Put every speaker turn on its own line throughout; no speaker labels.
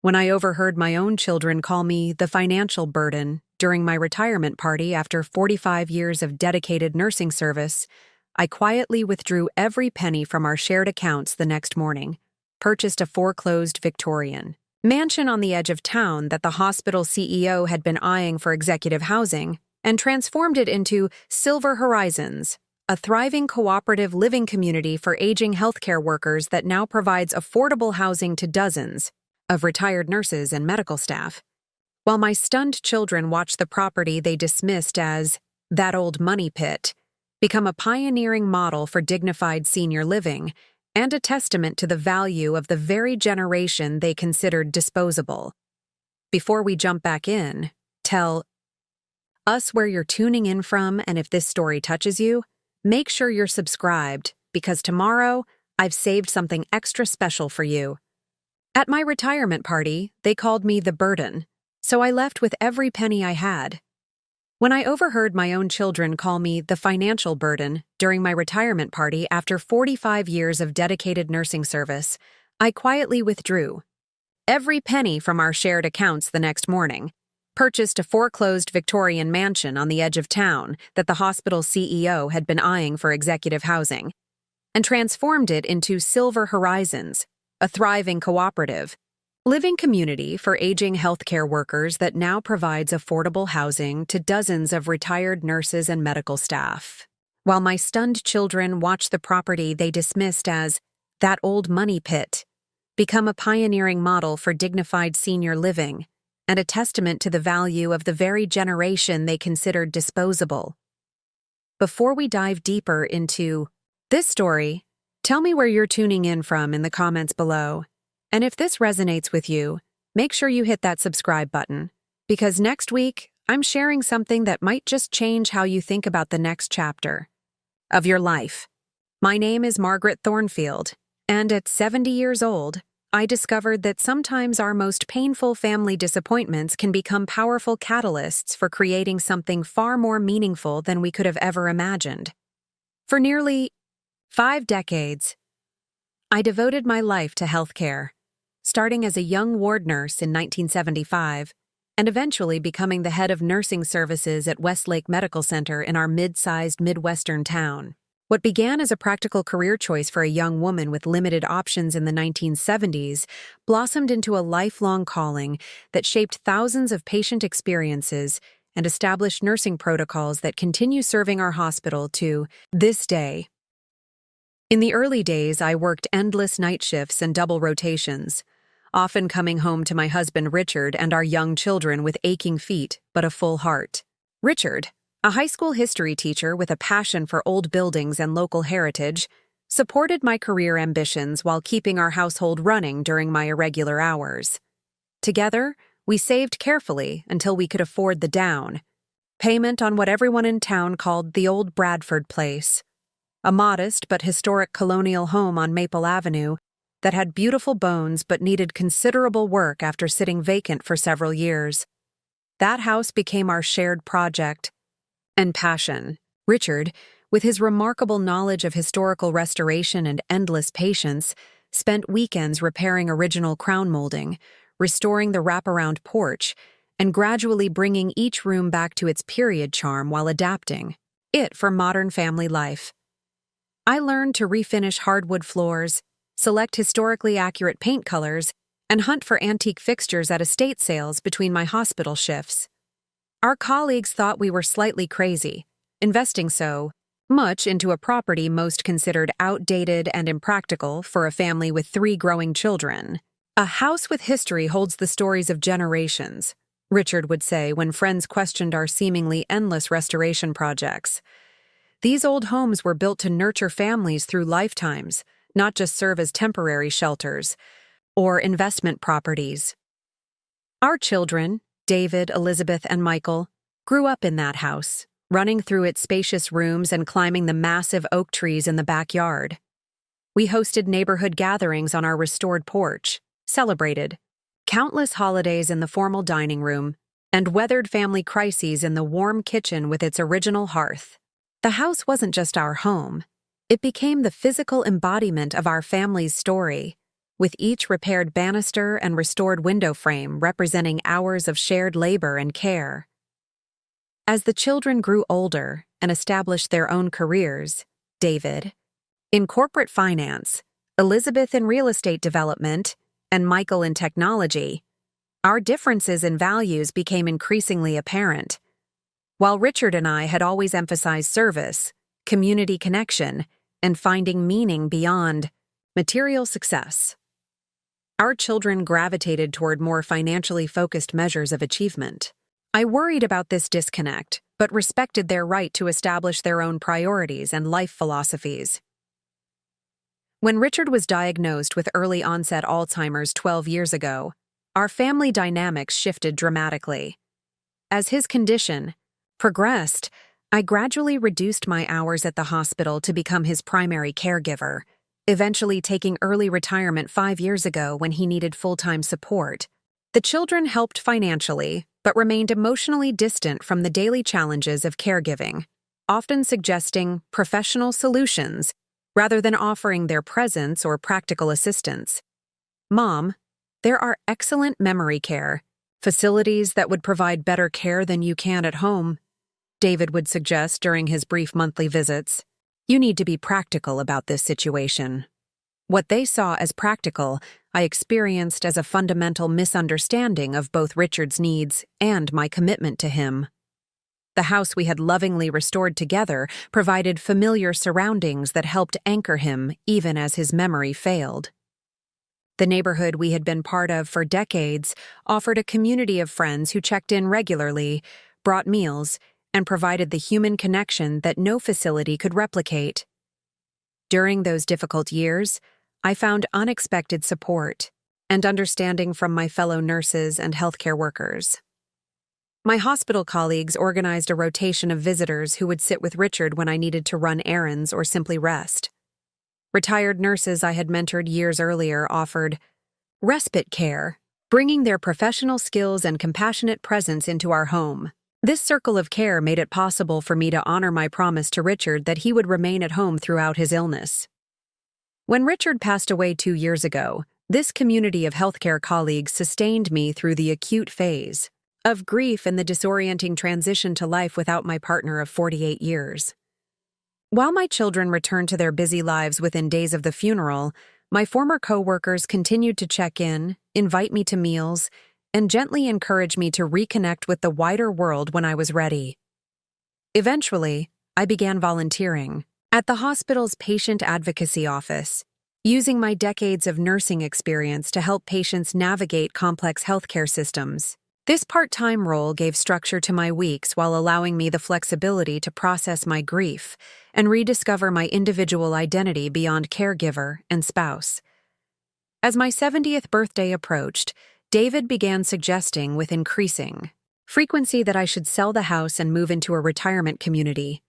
when I overheard my own children call me the financial burden during my retirement party after 45 years of dedicated nursing service. I quietly withdrew every penny from our shared accounts the next morning, purchased a foreclosed Victorian mansion on the edge of town that the hospital CEO had been eyeing for executive housing, and transformed it into Silver Horizons, a thriving cooperative living community for aging healthcare workers that now provides affordable housing to dozens of retired nurses and medical staff. While my stunned children watched the property they dismissed as that old money pit become a pioneering model for dignified senior living and a testament to the value of the very generation they considered disposable. Before we jump back in, tell us where you're tuning in from, and if this story touches you, make sure you're subscribed, because tomorrow I've saved something extra special for you. At my retirement party, they called me the burden, so I left with every penny I had. When I overheard my own children call me the financial burden during my retirement party after 45 years of dedicated nursing service, I quietly withdrew every penny from our shared accounts the next morning, purchased a foreclosed Victorian mansion on the edge of town that the hospital CEO had been eyeing for executive housing, and transformed it into Silver Horizons, a thriving cooperative living community for aging healthcare workers that now provides affordable housing to dozens of retired nurses and medical staff. While my stunned children watched the property they dismissed as that old money pit become a pioneering model for dignified senior living and a testament to the value of the very generation they considered disposable. Before we dive deeper into this story, tell me where you're tuning in from in the comments below. And if this resonates with you, make sure you hit that subscribe button, because next week, I'm sharing something that might just change how you think about the next chapter of your life. My name is Margaret Thornfield, and at 70 years old, I discovered that sometimes our most painful family disappointments can become powerful catalysts for creating something far more meaningful than we could have ever imagined. For nearly 5 decades, I devoted my life to healthcare, starting as a young ward nurse in 1975 and eventually becoming the head of nursing services at Westlake Medical Center in our mid-sized Midwestern town. What began as a practical career choice for a young woman with limited options in the 1970s blossomed into a lifelong calling that shaped thousands of patient experiences and established nursing protocols that continue serving our hospital to this day. In the early days, I worked endless night shifts and double rotations, often coming home to my husband Richard and our young children with aching feet but a full heart. Richard, a high school history teacher with a passion for old buildings and local heritage, supported my career ambitions while keeping our household running during my irregular hours. Together, we saved carefully until we could afford the down payment on what everyone in town called the old Bradford place, a modest but historic colonial home on Maple Avenue that had beautiful bones but needed considerable work after sitting vacant for several years. That house became our shared project and passion. Richard, with his remarkable knowledge of historical restoration and endless patience, spent weekends repairing original crown molding, restoring the wraparound porch, and gradually bringing each room back to its period charm while adapting it for modern family life. I learned to refinish hardwood floors, select historically accurate paint colors, and hunt for antique fixtures at estate sales between my hospital shifts. Our colleagues thought we were slightly crazy, investing so much into a property most considered outdated and impractical for a family with 3 growing children. A house with history holds the stories of generations, Richard would say when friends questioned our seemingly endless restoration projects. These old homes were built to nurture families through lifetimes, not just serve as temporary shelters or investment properties. Our children, David, Elizabeth, and Michael, grew up in that house, running through its spacious rooms and climbing the massive oak trees in the backyard. We hosted neighborhood gatherings on our restored porch, celebrated countless holidays in the formal dining room, and weathered family crises in the warm kitchen with its original hearth. The house wasn't just our home. It became the physical embodiment of our family's story, with each repaired banister and restored window frame representing hours of shared labor and care. As the children grew older and established their own careers, David in corporate finance, Elizabeth in real estate development, and Michael in technology, our differences in values became increasingly apparent. While Richard and I had always emphasized service, community connection, and finding meaning beyond material success, our children gravitated toward more financially focused measures of achievement. I worried about this disconnect, but respected their right to establish their own priorities and life philosophies. When Richard was diagnosed with early-onset Alzheimer's 12 years ago, our family dynamics shifted dramatically. As his condition progressed, I gradually reduced my hours at the hospital to become his primary caregiver, eventually taking early retirement 5 years ago when he needed full-time support. The children helped financially, but remained emotionally distant from the daily challenges of caregiving, often suggesting professional solutions rather than offering their presence or practical assistance. Mom, there are excellent memory care facilities that would provide better care than you can at home, David would suggest during his brief monthly visits. You need to be practical about this situation. What they saw as practical, I experienced as a fundamental misunderstanding of both Richard's needs and my commitment to him. The house we had lovingly restored together provided familiar surroundings that helped anchor him even as his memory failed. The neighborhood we had been part of for decades offered a community of friends who checked in regularly, brought meals, and provided the human connection that no facility could replicate. During those difficult years, I found unexpected support and understanding from my fellow nurses and healthcare workers. My hospital colleagues organized a rotation of visitors who would sit with Richard when I needed to run errands or simply rest. Retired nurses I had mentored years earlier offered respite care, bringing their professional skills and compassionate presence into our home. This circle of care made it possible for me to honor my promise to Richard that he would remain at home throughout his illness. When Richard passed away 2 years ago, this community of healthcare colleagues sustained me through the acute phase of grief and the disorienting transition to life without my partner of 48 years. While my children returned to their busy lives within days of the funeral, my former co-workers continued to check in, invite me to meals, and gently encourage me to reconnect with the wider world when I was ready. Eventually, I began volunteering at the hospital's patient advocacy office, using my decades of nursing experience to help patients navigate complex healthcare systems. This part-time role gave structure to my weeks while allowing me the flexibility to process my grief and rediscover my individual identity beyond caregiver and spouse. As my 70th birthday approached, David began suggesting with increasing frequency that I should sell the house and move into a retirement community.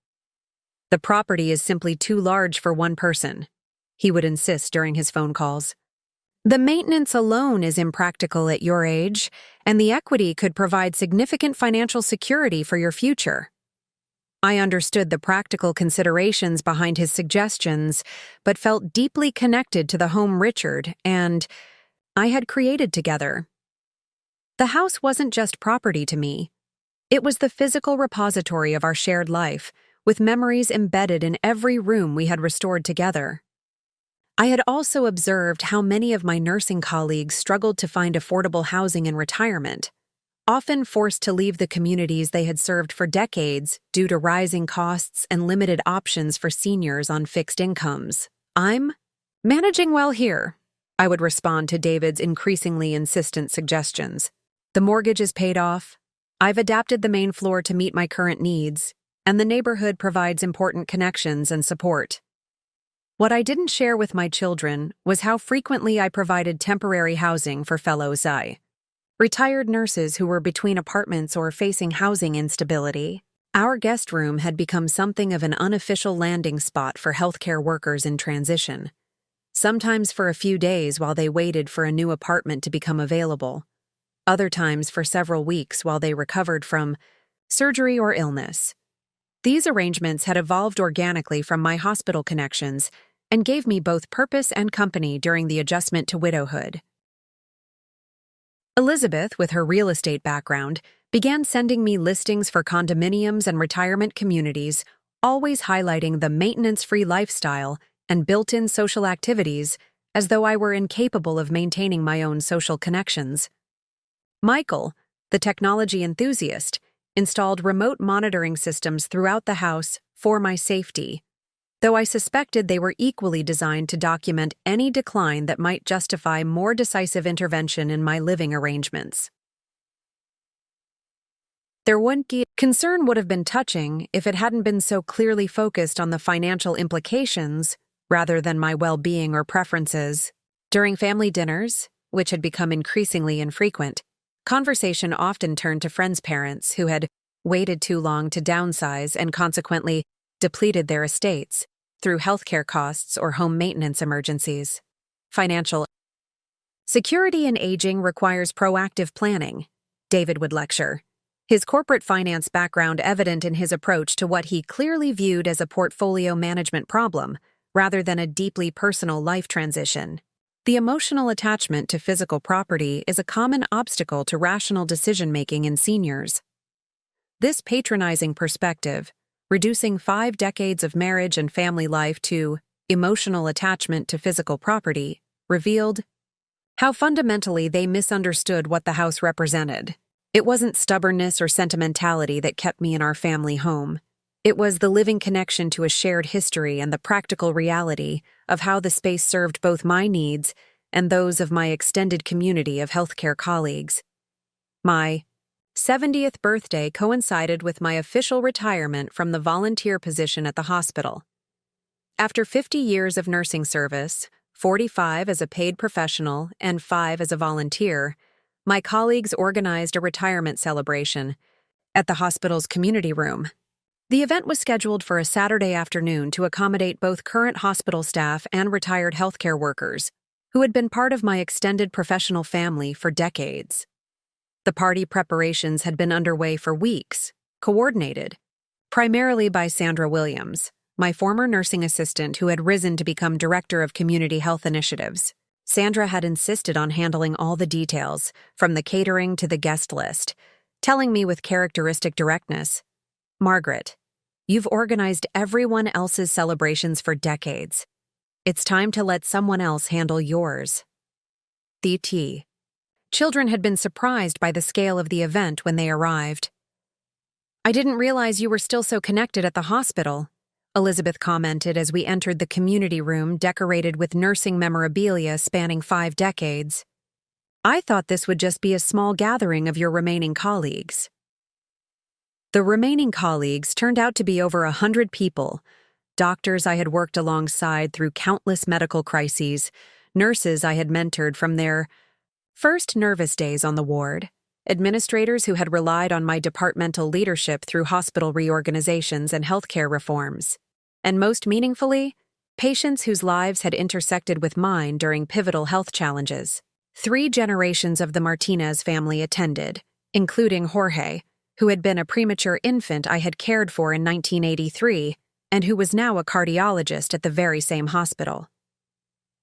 The property is simply too large for one person, he would insist during his phone calls. The maintenance alone is impractical at your age, and the equity could provide significant financial security for your future. I understood the practical considerations behind his suggestions, but felt deeply connected to the home Richard and I had created together. The house wasn't just property to me. It was the physical repository of our shared life, with memories embedded in every room we had restored together. I had also observed how many of my nursing colleagues struggled to find affordable housing in retirement, often forced to leave the communities they had served for decades due to rising costs and limited options for seniors on fixed incomes. I'm managing well here, I would respond to David's increasingly insistent suggestions. The mortgage is paid off, I've adapted the main floor to meet my current needs, and the neighborhood provides important connections and support. What I didn't share with my children was how frequently I provided temporary housing for fellows retired nurses who were between apartments or facing housing instability. Our guest room had become something of an unofficial landing spot for healthcare workers in transition, sometimes for a few days while they waited for a new apartment to become available, other times for several weeks while they recovered from surgery or illness. These arrangements had evolved organically from my hospital connections and gave me both purpose and company during the adjustment to widowhood. Elizabeth, with her real estate background, began sending me listings for condominiums and retirement communities, always highlighting the maintenance-free lifestyle and built-in social activities, as though I were incapable of maintaining my own social connections. Michael, the technology enthusiast, installed remote monitoring systems throughout the house for my safety, though I suspected they were equally designed to document any decline that might justify more decisive intervention in my living arrangements. Their concern would have been touching if it hadn't been so clearly focused on the financial implications rather than my well-being or preferences. During family dinners, which had become increasingly infrequent, conversation often turned to friends' parents who had waited too long to downsize and consequently depleted their estates through healthcare costs or home maintenance emergencies. Financial security in aging requires proactive planning, David would lecture, his corporate finance background evident in his approach to what he clearly viewed as a portfolio management problem rather than a deeply personal life transition. The emotional attachment to physical property is a common obstacle to rational decision-making in seniors. This patronizing perspective, reducing 5 decades of marriage and family life to emotional attachment to physical property, revealed how fundamentally they misunderstood what the house represented. It wasn't stubbornness or sentimentality that kept me in our family home. It was the living connection to a shared history and the practical reality of how the space served both my needs and those of my extended community of healthcare colleagues. My 70th birthday coincided with my official retirement from the volunteer position at the hospital. After 50 years of nursing service, 45 as a paid professional and 5 as a volunteer, my colleagues organized a retirement celebration at the hospital's community room. The event was scheduled for a Saturday afternoon to accommodate both current hospital staff and retired healthcare workers, who had been part of my extended professional family for decades. The party preparations had been underway for weeks, coordinated, primarily by Sandra Williams, my former nursing assistant who had risen to become Director of Community Health Initiatives. Sandra had insisted on handling all the details, from the catering to the guest list, telling me with characteristic directness, "Margaret, you've organized everyone else's celebrations for decades. It's time to let someone else handle yours." The children had been surprised by the scale of the event when they arrived. "I didn't realize you were still so connected at the hospital," Elizabeth commented as we entered the community room decorated with nursing memorabilia spanning 5 decades. "I thought this would just be a small gathering of your remaining colleagues." The remaining colleagues turned out to be over 100 people, doctors I had worked alongside through countless medical crises, nurses I had mentored from their first nervous days on the ward, administrators who had relied on my departmental leadership through hospital reorganizations and healthcare reforms, and most meaningfully, patients whose lives had intersected with mine during pivotal health challenges. 3 generations of the Martinez family attended, including Jorge, who had been a premature infant I had cared for in 1983 and who was now a cardiologist at the very same hospital.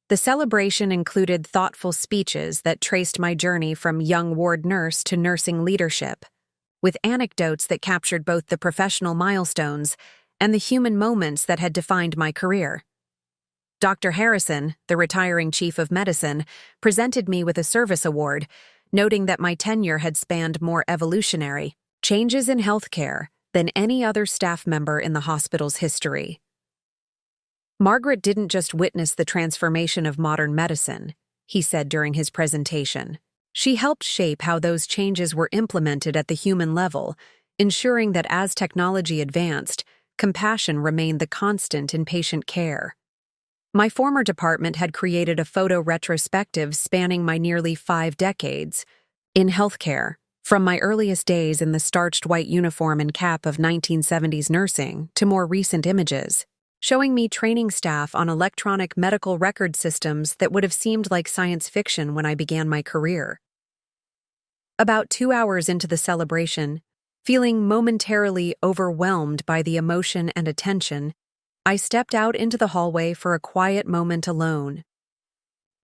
The celebration included thoughtful speeches that traced my journey from young ward nurse to nursing leadership, with anecdotes that captured both the professional milestones and the human moments that had defined my career. Dr. Harrison, the retiring chief of medicine, presented me with a service award, noting that my tenure had spanned more evolutionary changes in healthcare than any other staff member in the hospital's history. "Margaret didn't just witness the transformation of modern medicine," he said during his presentation. "She helped shape how those changes were implemented at the human level, ensuring that as technology advanced, compassion remained the constant in patient care." My former department had created a photo retrospective spanning my nearly 5 decades in healthcare, from my earliest days in the starched white uniform and cap of 1970s nursing to more recent images, showing me training staff on electronic medical record systems that would have seemed like science fiction when I began my career. About 2 hours into the celebration, feeling momentarily overwhelmed by the emotion and attention, I stepped out into the hallway for a quiet moment alone.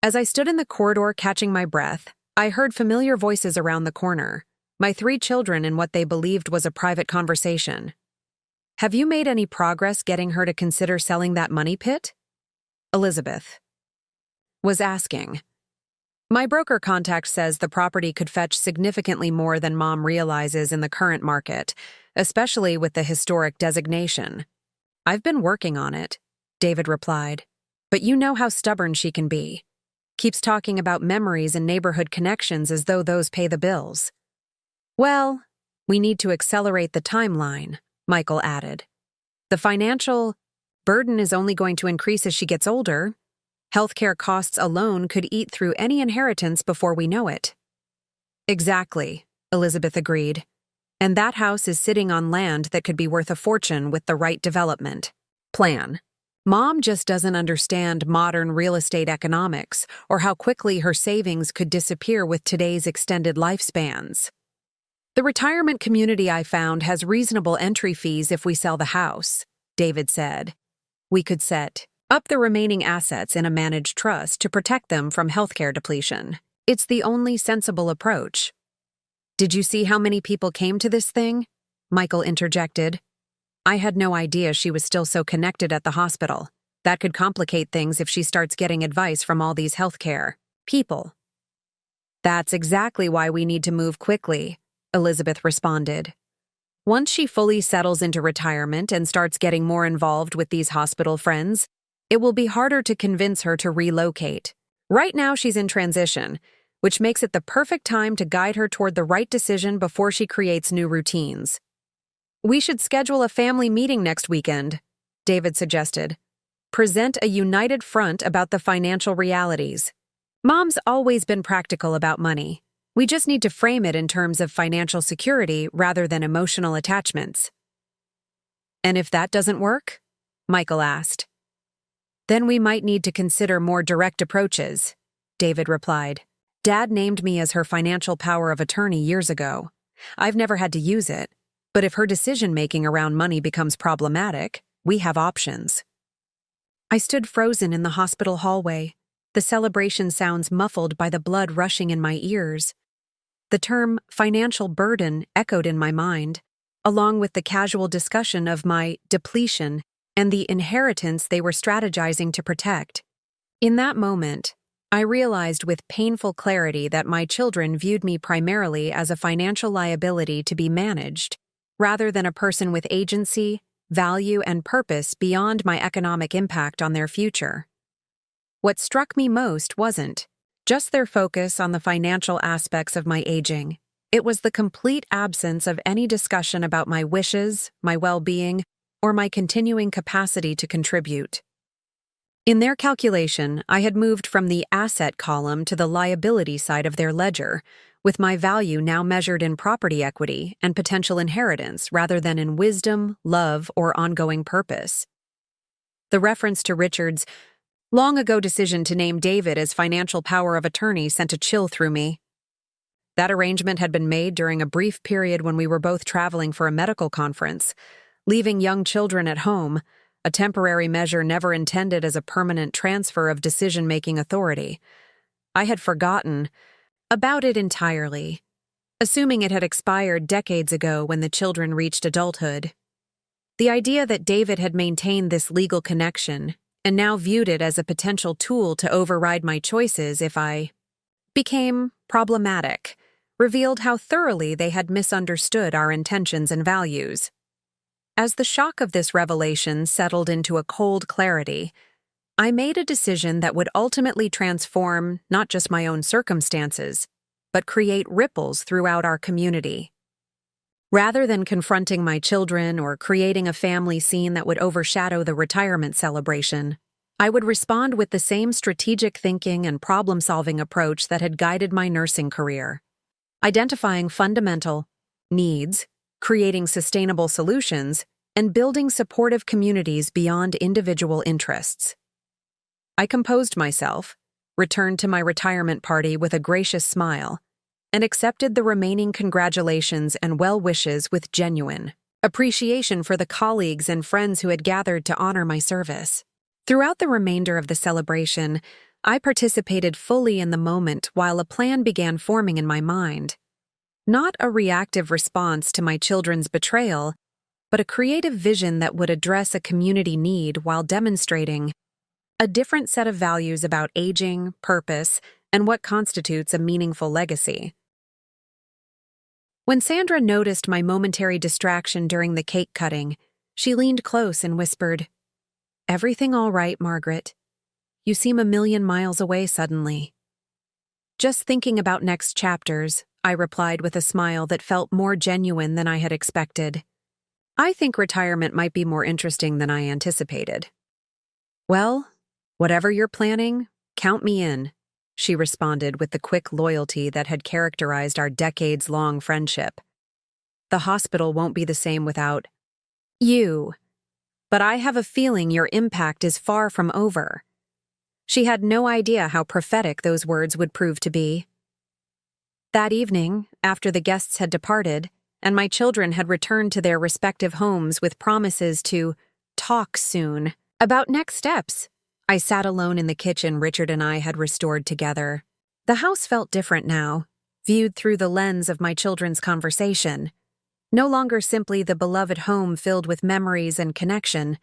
As I stood in the corridor catching my breath, I heard familiar voices around the corner, my 3 children in what they believed was a private conversation. "Have you made any progress getting her to consider selling that money pit?" Elizabeth was asking. "My broker contact says the property could fetch significantly more than Mom realizes in the current market, especially with the historic designation." "I've been working on it," David replied. "But you know how stubborn she can be. Keeps talking about memories and neighborhood connections as though those pay the bills." "Well, we need to accelerate the timeline," Michael added. "The financial burden is only going to increase as she gets older. Healthcare costs alone could eat through any inheritance before we know it." "Exactly," Elizabeth agreed. "And that house is sitting on land that could be worth a fortune with the right development plan. Mom just doesn't understand modern real estate economics or how quickly her savings could disappear with today's extended lifespans." "The retirement community I found has reasonable entry fees if we sell the house," David said. "We could set up the remaining assets in a managed trust to protect them from healthcare depletion. It's the only sensible approach." "Did you see how many people came to this thing?" Michael interjected. "I had no idea she was still so connected at the hospital. That could complicate things if she starts getting advice from all these healthcare people." "That's exactly why we need to move quickly," Elizabeth responded. "Once she fully settles into retirement and starts getting more involved with these hospital friends, it will be harder to convince her to relocate. Right now she's in transition, which makes it the perfect time to guide her toward the right decision before she creates new routines." "We should schedule a family meeting next weekend," David suggested. "Present a united front about the financial realities. Mom's always been practical about money. We just need to frame it in terms of financial security rather than emotional attachments." "And if that doesn't work?" Michael asked. "Then we might need to consider more direct approaches," David replied. "Dad named me as her financial power of attorney years ago. I've never had to use it, but if her decision-making around money becomes problematic, we have options." I stood frozen in the hospital hallway, the celebration sounds muffled by the blood rushing in my ears. The term financial burden echoed in my mind, along with the casual discussion of my depletion and the inheritance they were strategizing to protect. In that moment, I realized with painful clarity that my children viewed me primarily as a financial liability to be managed, rather than a person with agency, value, and purpose beyond my economic impact on their future. What struck me most wasn't just their focus on the financial aspects of my aging. It was the complete absence of any discussion about my wishes, my well-being, or my continuing capacity to contribute. In their calculation, I had moved from the asset column to the liability side of their ledger, with my value now measured in property equity and potential inheritance rather than in wisdom, love, or ongoing purpose. The reference to Richard's long-ago decision to name David as financial power of attorney sent a chill through me. That arrangement had been made during a brief period when we were both traveling for a medical conference, leaving young children at home, a temporary measure never intended as a permanent transfer of decision-making authority. I had forgotten about it entirely, assuming it had expired decades ago when the children reached adulthood. The idea that David had maintained this legal connection and now viewed it as a potential tool to override my choices if I became problematic revealed how thoroughly they had misunderstood our intentions and values. As the shock of this revelation settled into a cold clarity, I made a decision that would ultimately transform not just my own circumstances, but create ripples throughout our community. Rather than confronting my children or creating a family scene that would overshadow the retirement celebration, I would respond with the same strategic thinking and problem-solving approach that had guided my nursing career, identifying fundamental needs, creating sustainable solutions, and building supportive communities beyond individual interests. I composed myself, returned to my retirement party with a gracious smile, and accepted the remaining congratulations and well wishes with genuine appreciation for the colleagues and friends who had gathered to honor my service. Throughout the remainder of the celebration, I participated fully in the moment while a plan began forming in my mind. Not a reactive response to my children's betrayal, but a creative vision that would address a community need while demonstrating a different set of values about aging, purpose, and what constitutes a meaningful legacy. When Sandra noticed my momentary distraction during the cake cutting, she leaned close and whispered, "Everything all right, Margaret? You seem a million miles away suddenly." "Just thinking about next chapters," I replied with a smile that felt more genuine than I had expected. "I think retirement might be more interesting than I anticipated." "Well, whatever you're planning, count me in," she responded with the quick loyalty that had characterized our decades-long friendship. "The hospital won't be the same without you, but I have a feeling your impact is far from over." She had no idea how prophetic those words would prove to be. That evening, after the guests had departed, and my children had returned to their respective homes with promises to talk soon about next steps, I sat alone in the kitchen Richard and I had restored together. The house felt different now, viewed through the lens of my children's conversation. No longer simply the beloved home filled with memories and connection,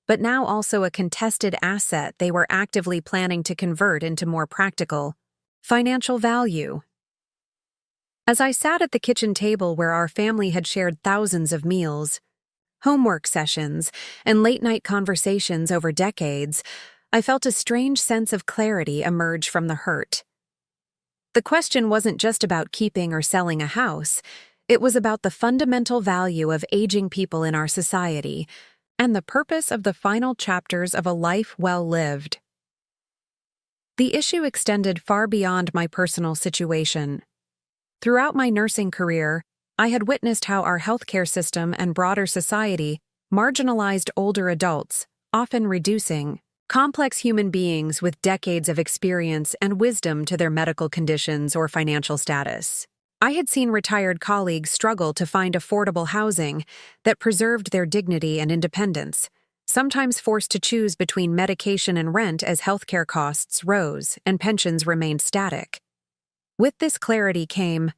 but now also a contested asset they were actively planning to convert into more practical financial value. As I sat at the kitchen table where our family had shared thousands of meals, homework sessions, and late-night conversations over decades, I felt a strange sense of clarity emerge from the hurt. The question wasn't just about keeping or selling a house, it was about the fundamental value of aging people in our society and the purpose of the final chapters of a life well lived. The issue extended far beyond my personal situation. Throughout my nursing career, I had witnessed how our healthcare system and broader society marginalized older adults, often reducing complex human beings with decades of experience and wisdom to their medical conditions or financial status. I had seen retired colleagues struggle to find affordable housing that preserved their dignity and independence, sometimes forced to choose between medication and rent as healthcare costs rose and pensions remained static. With this clarity came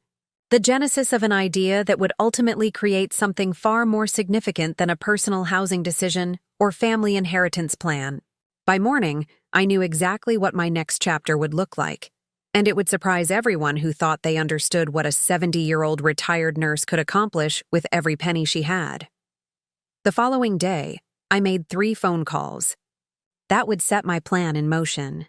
the genesis of an idea that would ultimately create something far more significant than a personal housing decision or family inheritance plan. By morning, I knew exactly what my next chapter would look like, and it would surprise everyone who thought they understood what a 70-year-old retired nurse could accomplish with every penny she had. The following day, I made 3 phone calls. That would set my plan in motion.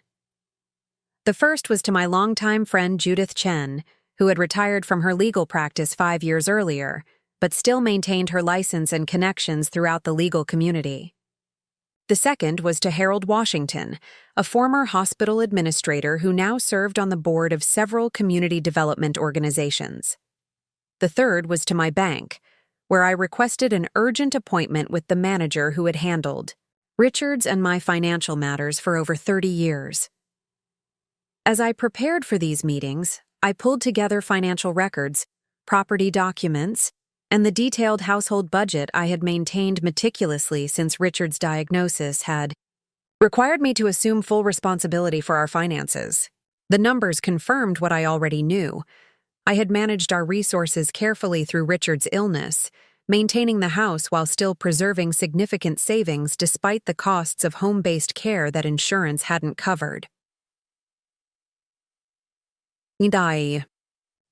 The first was to my longtime friend Judith Chen, who had retired from her legal practice 5 years earlier, but still maintained her license and connections throughout the legal community. The second was to Harold Washington, a former hospital administrator who now served on the board of several community development organizations. The third was to my bank, where I requested an urgent appointment with the manager who had handled Richard's and my financial matters for over 30 years. As I prepared for these meetings, I pulled together financial records, property documents, and the detailed household budget I had maintained meticulously since Richard's diagnosis had required me to assume full responsibility for our finances. The numbers confirmed what I already knew. I had managed our resources carefully through Richard's illness, maintaining the house while still preserving significant savings despite the costs of home-based care that insurance hadn't covered.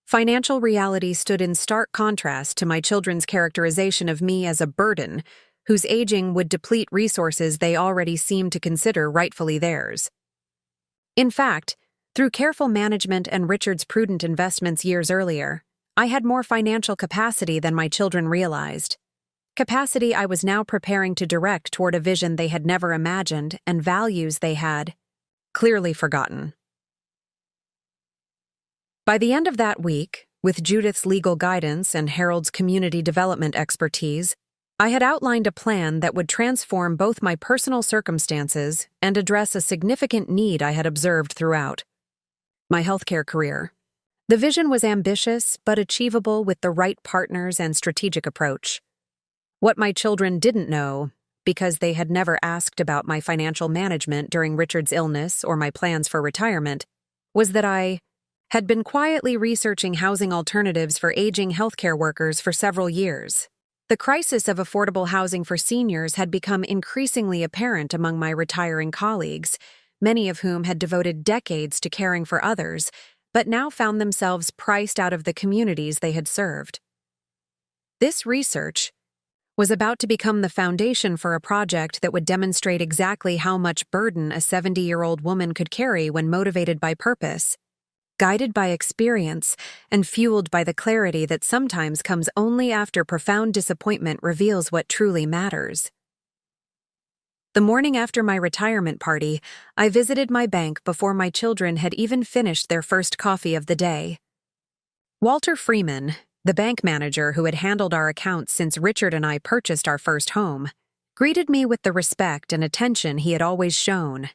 Financial reality stood in stark contrast to my children's characterization of me as a burden, whose aging would deplete resources they already seemed to consider rightfully theirs. In fact, through careful management and Richard's prudent investments years earlier, I had more financial capacity than my children realized. Capacity I was now preparing to direct toward a vision they had never imagined and values they had clearly forgotten. By the end of that week, with Judith's legal guidance and Harold's community development expertise, I had outlined a plan that would transform both my personal circumstances and address a significant need I had observed throughout my healthcare career. The vision was ambitious but achievable with the right partners and strategic approach. What my children didn't know, because they had never asked about my financial management during Richard's illness or my plans for retirement, was that I had been quietly researching housing alternatives for aging healthcare workers for several years. The crisis of affordable housing for seniors had become increasingly apparent among my retiring colleagues, many of whom had devoted decades to caring for others, but now found themselves priced out of the communities they had served. This research was about to become the foundation for a project that would demonstrate exactly how much burden a 70-year-old woman could carry when motivated by purpose, guided by experience, and fueled by the clarity that sometimes comes only after profound disappointment reveals what truly matters. The morning after my retirement party, I visited my bank before my children had even finished their first coffee of the day. Walter Freeman, the bank manager who had handled our accounts since Richard and I purchased our first home, greeted me with the respect and attention he had always shown,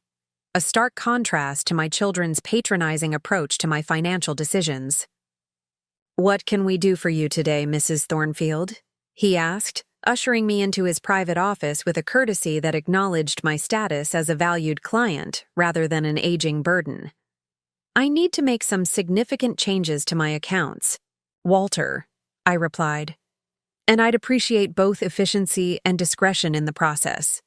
a stark contrast to my children's patronizing approach to my financial decisions. "What can we do for you today, Mrs. Thornfield?" he asked, ushering me into his private office with a courtesy that acknowledged my status as a valued client rather than an aging burden. "I need to make some significant changes to my accounts, Walter," I replied, "and I'd appreciate both efficiency and discretion in the process."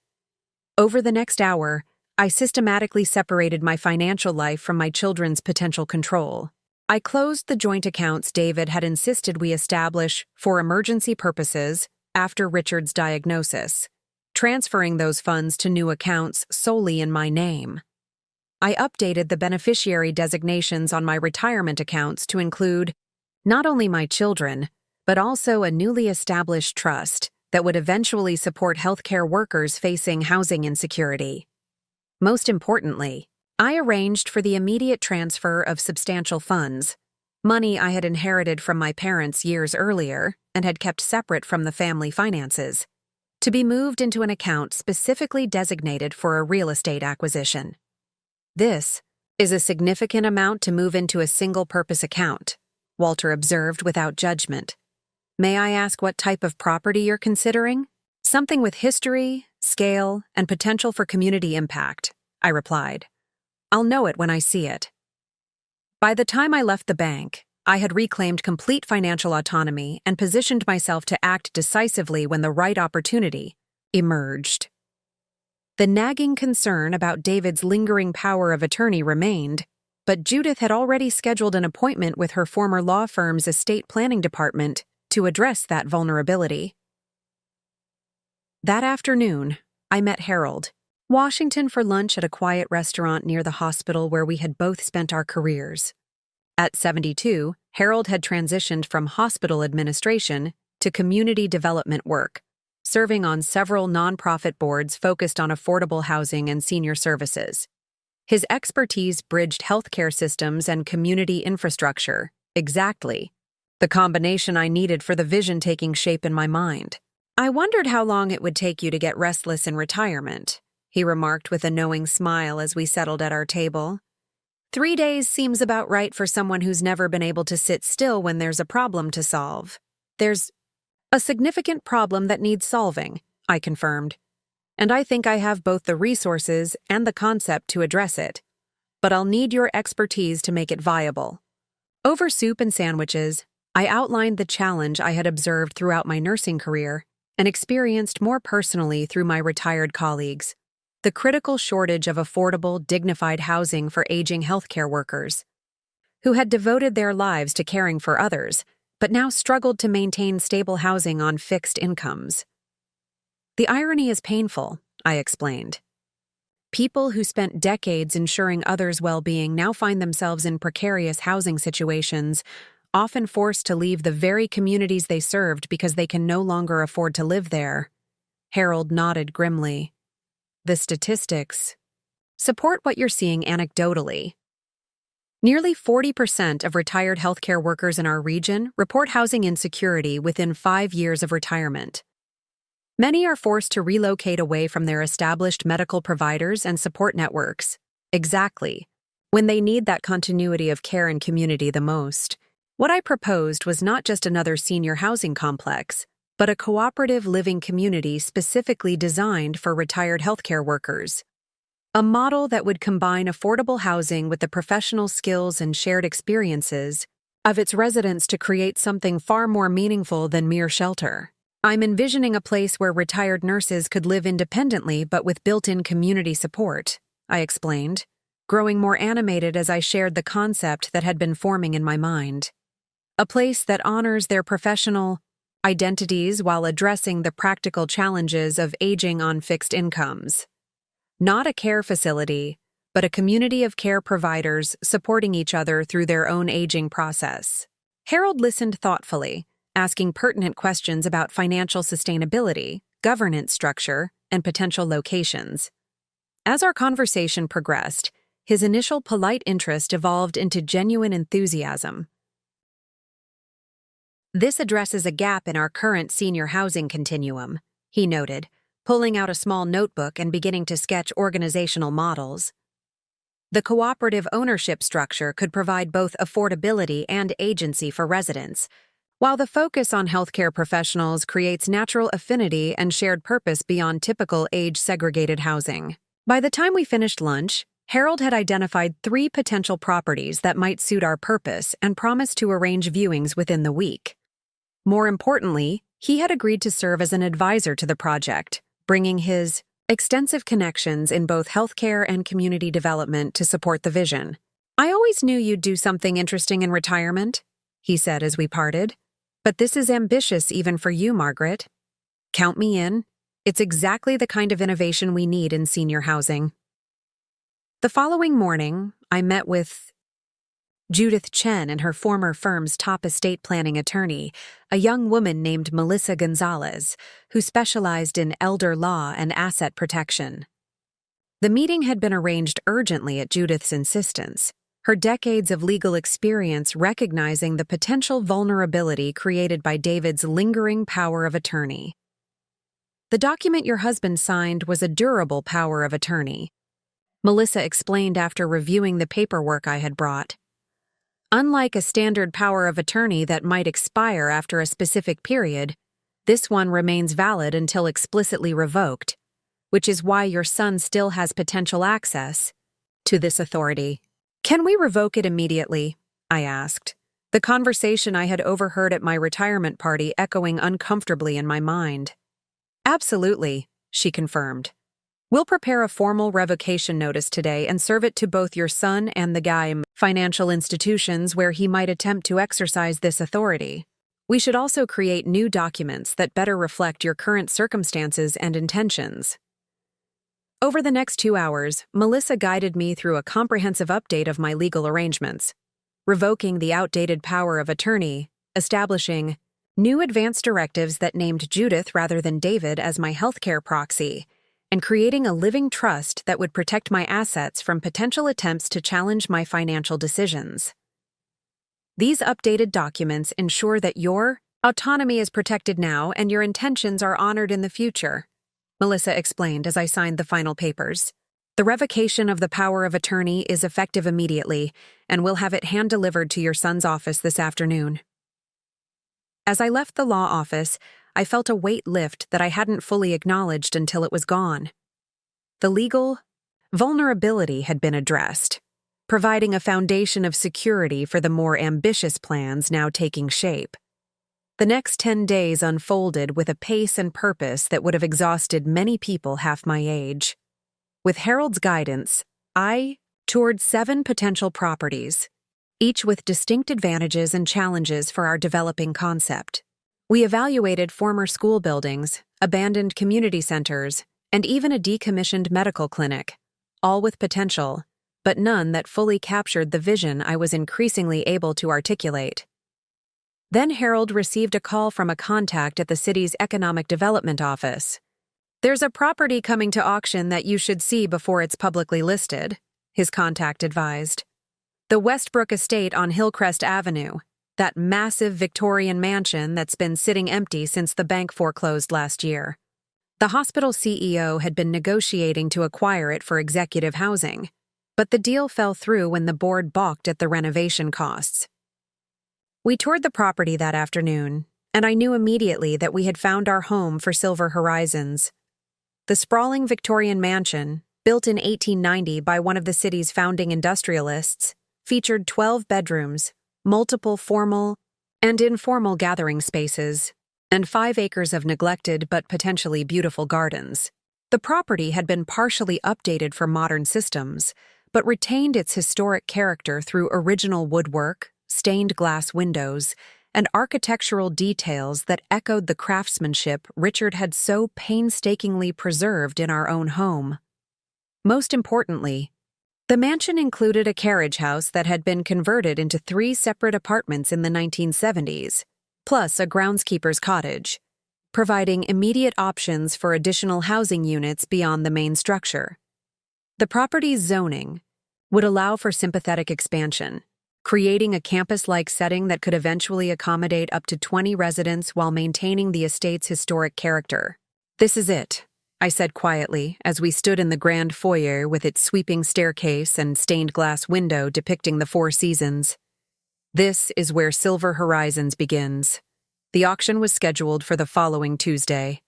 Over the next hour, I systematically separated my financial life from my children's potential control. I closed the joint accounts David had insisted we establish for emergency purposes after Richard's diagnosis, transferring those funds to new accounts solely in my name. I updated the beneficiary designations on my retirement accounts to include not only my children, but also a newly established trust that would eventually support healthcare workers facing housing insecurity. Most importantly, I arranged for the immediate transfer of substantial funds, money I had inherited from my parents years earlier and had kept separate from the family finances, to be moved into an account specifically designated for a real estate acquisition. "This is a significant amount to move into a single-purpose account," Walter observed without judgment. "May I ask what type of property you're considering?" "Something with history, scale, and potential for community impact," I replied. "I'll know it when I see it." By the time I left the bank, I had reclaimed complete financial autonomy and positioned myself to act decisively when the right opportunity emerged. The nagging concern about David's lingering power of attorney remained, but Judith had already scheduled an appointment with her former law firm's estate planning department to address that vulnerability. That afternoon, I met Harold, Washington, for lunch at a quiet restaurant near the hospital where we had both spent our careers. At 72, Harold had transitioned from hospital administration to community development work, serving on several nonprofit boards focused on affordable housing and senior services. His expertise bridged healthcare systems and community infrastructure, exactly the combination I needed for the vision taking shape in my mind. "I wondered how long it would take you to get restless in retirement," he remarked with a knowing smile as we settled at our table. "3 days seems about right for someone who's never been able to sit still when there's a problem to solve." "There's a significant problem that needs solving," I confirmed, "and I think I have both the resources and the concept to address it. But I'll need your expertise to make it viable." Over soup and sandwiches, I outlined the challenge I had observed throughout my nursing career and experienced more personally through my retired colleagues: the critical shortage of affordable, dignified housing for aging healthcare workers, who had devoted their lives to caring for others, but now struggled to maintain stable housing on fixed incomes. "The irony is painful," I explained. "People who spent decades ensuring others' well-being now find themselves in precarious housing situations, often forced to leave the very communities they served because they can no longer afford to live there." Harold nodded grimly. "The statistics support what you're seeing anecdotally. Nearly 40% of retired healthcare workers in our region report housing insecurity within 5 years of retirement. Many are forced to relocate away from their established medical providers and support networks, exactly when they need that continuity of care and community the most." What I proposed was not just another senior housing complex, but a cooperative living community specifically designed for retired healthcare workers. A model that would combine affordable housing with the professional skills and shared experiences of its residents to create something far more meaningful than mere shelter. I'm envisioning a place where retired nurses could live independently but with built-in community support, I explained, growing more animated as I shared the concept that had been forming in my mind. A place that honors their professional identities while addressing the practical challenges of aging on fixed incomes. Not a care facility, but a community of care providers supporting each other through their own aging process. Harold listened thoughtfully, asking pertinent questions about financial sustainability, governance structure, and potential locations. As our conversation progressed, his initial polite interest evolved into genuine enthusiasm. "This addresses a gap in our current senior housing continuum," he noted, pulling out a small notebook and beginning to sketch organizational models. "The cooperative ownership structure could provide both affordability and agency for residents, while the focus on healthcare professionals creates natural affinity and shared purpose beyond typical age-segregated housing." By the time we finished lunch, Harold had identified 3 potential properties that might suit our purpose and promised to arrange viewings within the week. More importantly, he had agreed to serve as an advisor to the project, bringing his extensive connections in both healthcare and community development to support the vision. "I always knew you'd do something interesting in retirement," he said as we parted. "But this is ambitious even for you, Margaret. Count me in. It's exactly the kind of innovation we need in senior housing." The following morning, I met with Judith Chen and her former firm's top estate planning attorney, a young woman named Melissa Gonzalez, who specialized in elder law and asset protection. The meeting had been arranged urgently at Judith's insistence, her decades of legal experience recognizing the potential vulnerability created by David's lingering power of attorney. "The document your husband signed was a durable power of attorney," Melissa explained after reviewing the paperwork I had brought. "Unlike a standard power of attorney that might expire after a specific period, this one remains valid until explicitly revoked, which is why your son still has potential access to this authority." "Can we revoke it immediately?" I asked, the conversation I had overheard at my retirement party echoing uncomfortably in my mind. "Absolutely," she confirmed. "We'll prepare a formal revocation notice today and serve it to both your son and the financial institutions where he might attempt to exercise this authority. We should also create new documents that better reflect your current circumstances and intentions." Over the next 2 hours, Melissa guided me through a comprehensive update of my legal arrangements, revoking the outdated power of attorney, establishing new advance directives that named Judith rather than David as my healthcare proxy, and creating a living trust that would protect my assets from potential attempts to challenge my financial decisions. "These updated documents ensure that your autonomy is protected now and your intentions are honored in the future," Melissa explained as I signed the final papers. "The revocation of the power of attorney is effective immediately, and we'll have it hand-delivered to your son's office this afternoon." As I left the law office, I felt a weight lift that I hadn't fully acknowledged until it was gone. The legal vulnerability had been addressed, providing a foundation of security for the more ambitious plans now taking shape. The next 10 days unfolded with a pace and purpose that would have exhausted many people half my age. With Harold's guidance, I toured 7 potential properties, each with distinct advantages and challenges for our developing concept. We evaluated former school buildings, abandoned community centers, and even a decommissioned medical clinic, all with potential, but none that fully captured the vision I was increasingly able to articulate. Then Harold received a call from a contact at the city's Economic Development Office. "There's a property coming to auction that you should see before it's publicly listed," his contact advised. "The Westbrook Estate on Hillcrest Avenue, that massive Victorian mansion that's been sitting empty since the bank foreclosed last year. The hospital CEO had been negotiating to acquire it for executive housing, but the deal fell through when the board balked at the renovation costs." We toured the property that afternoon, and I knew immediately that we had found our home for Silver Horizons. The sprawling Victorian mansion, built in 1890 by one of the city's founding industrialists, featured 12 bedrooms, multiple formal and informal gathering spaces, and 5 acres of neglected but potentially beautiful gardens. The property had been partially updated for modern systems, but retained its historic character through original woodwork, stained glass windows, and architectural details that echoed the craftsmanship Richard had so painstakingly preserved in our own home. Most importantly, the mansion included a carriage house that had been converted into 3 separate apartments in the 1970s, plus a groundskeeper's cottage, providing immediate options for additional housing units beyond the main structure. The property's zoning would allow for sympathetic expansion, creating a campus-like setting that could eventually accommodate up to 20 residents while maintaining the estate's historic character. "This is it," I said quietly as we stood in the grand foyer with its sweeping staircase and stained glass window depicting the 4 seasons. "This is where Silver Horizons begins." The auction was scheduled for the following Tuesday.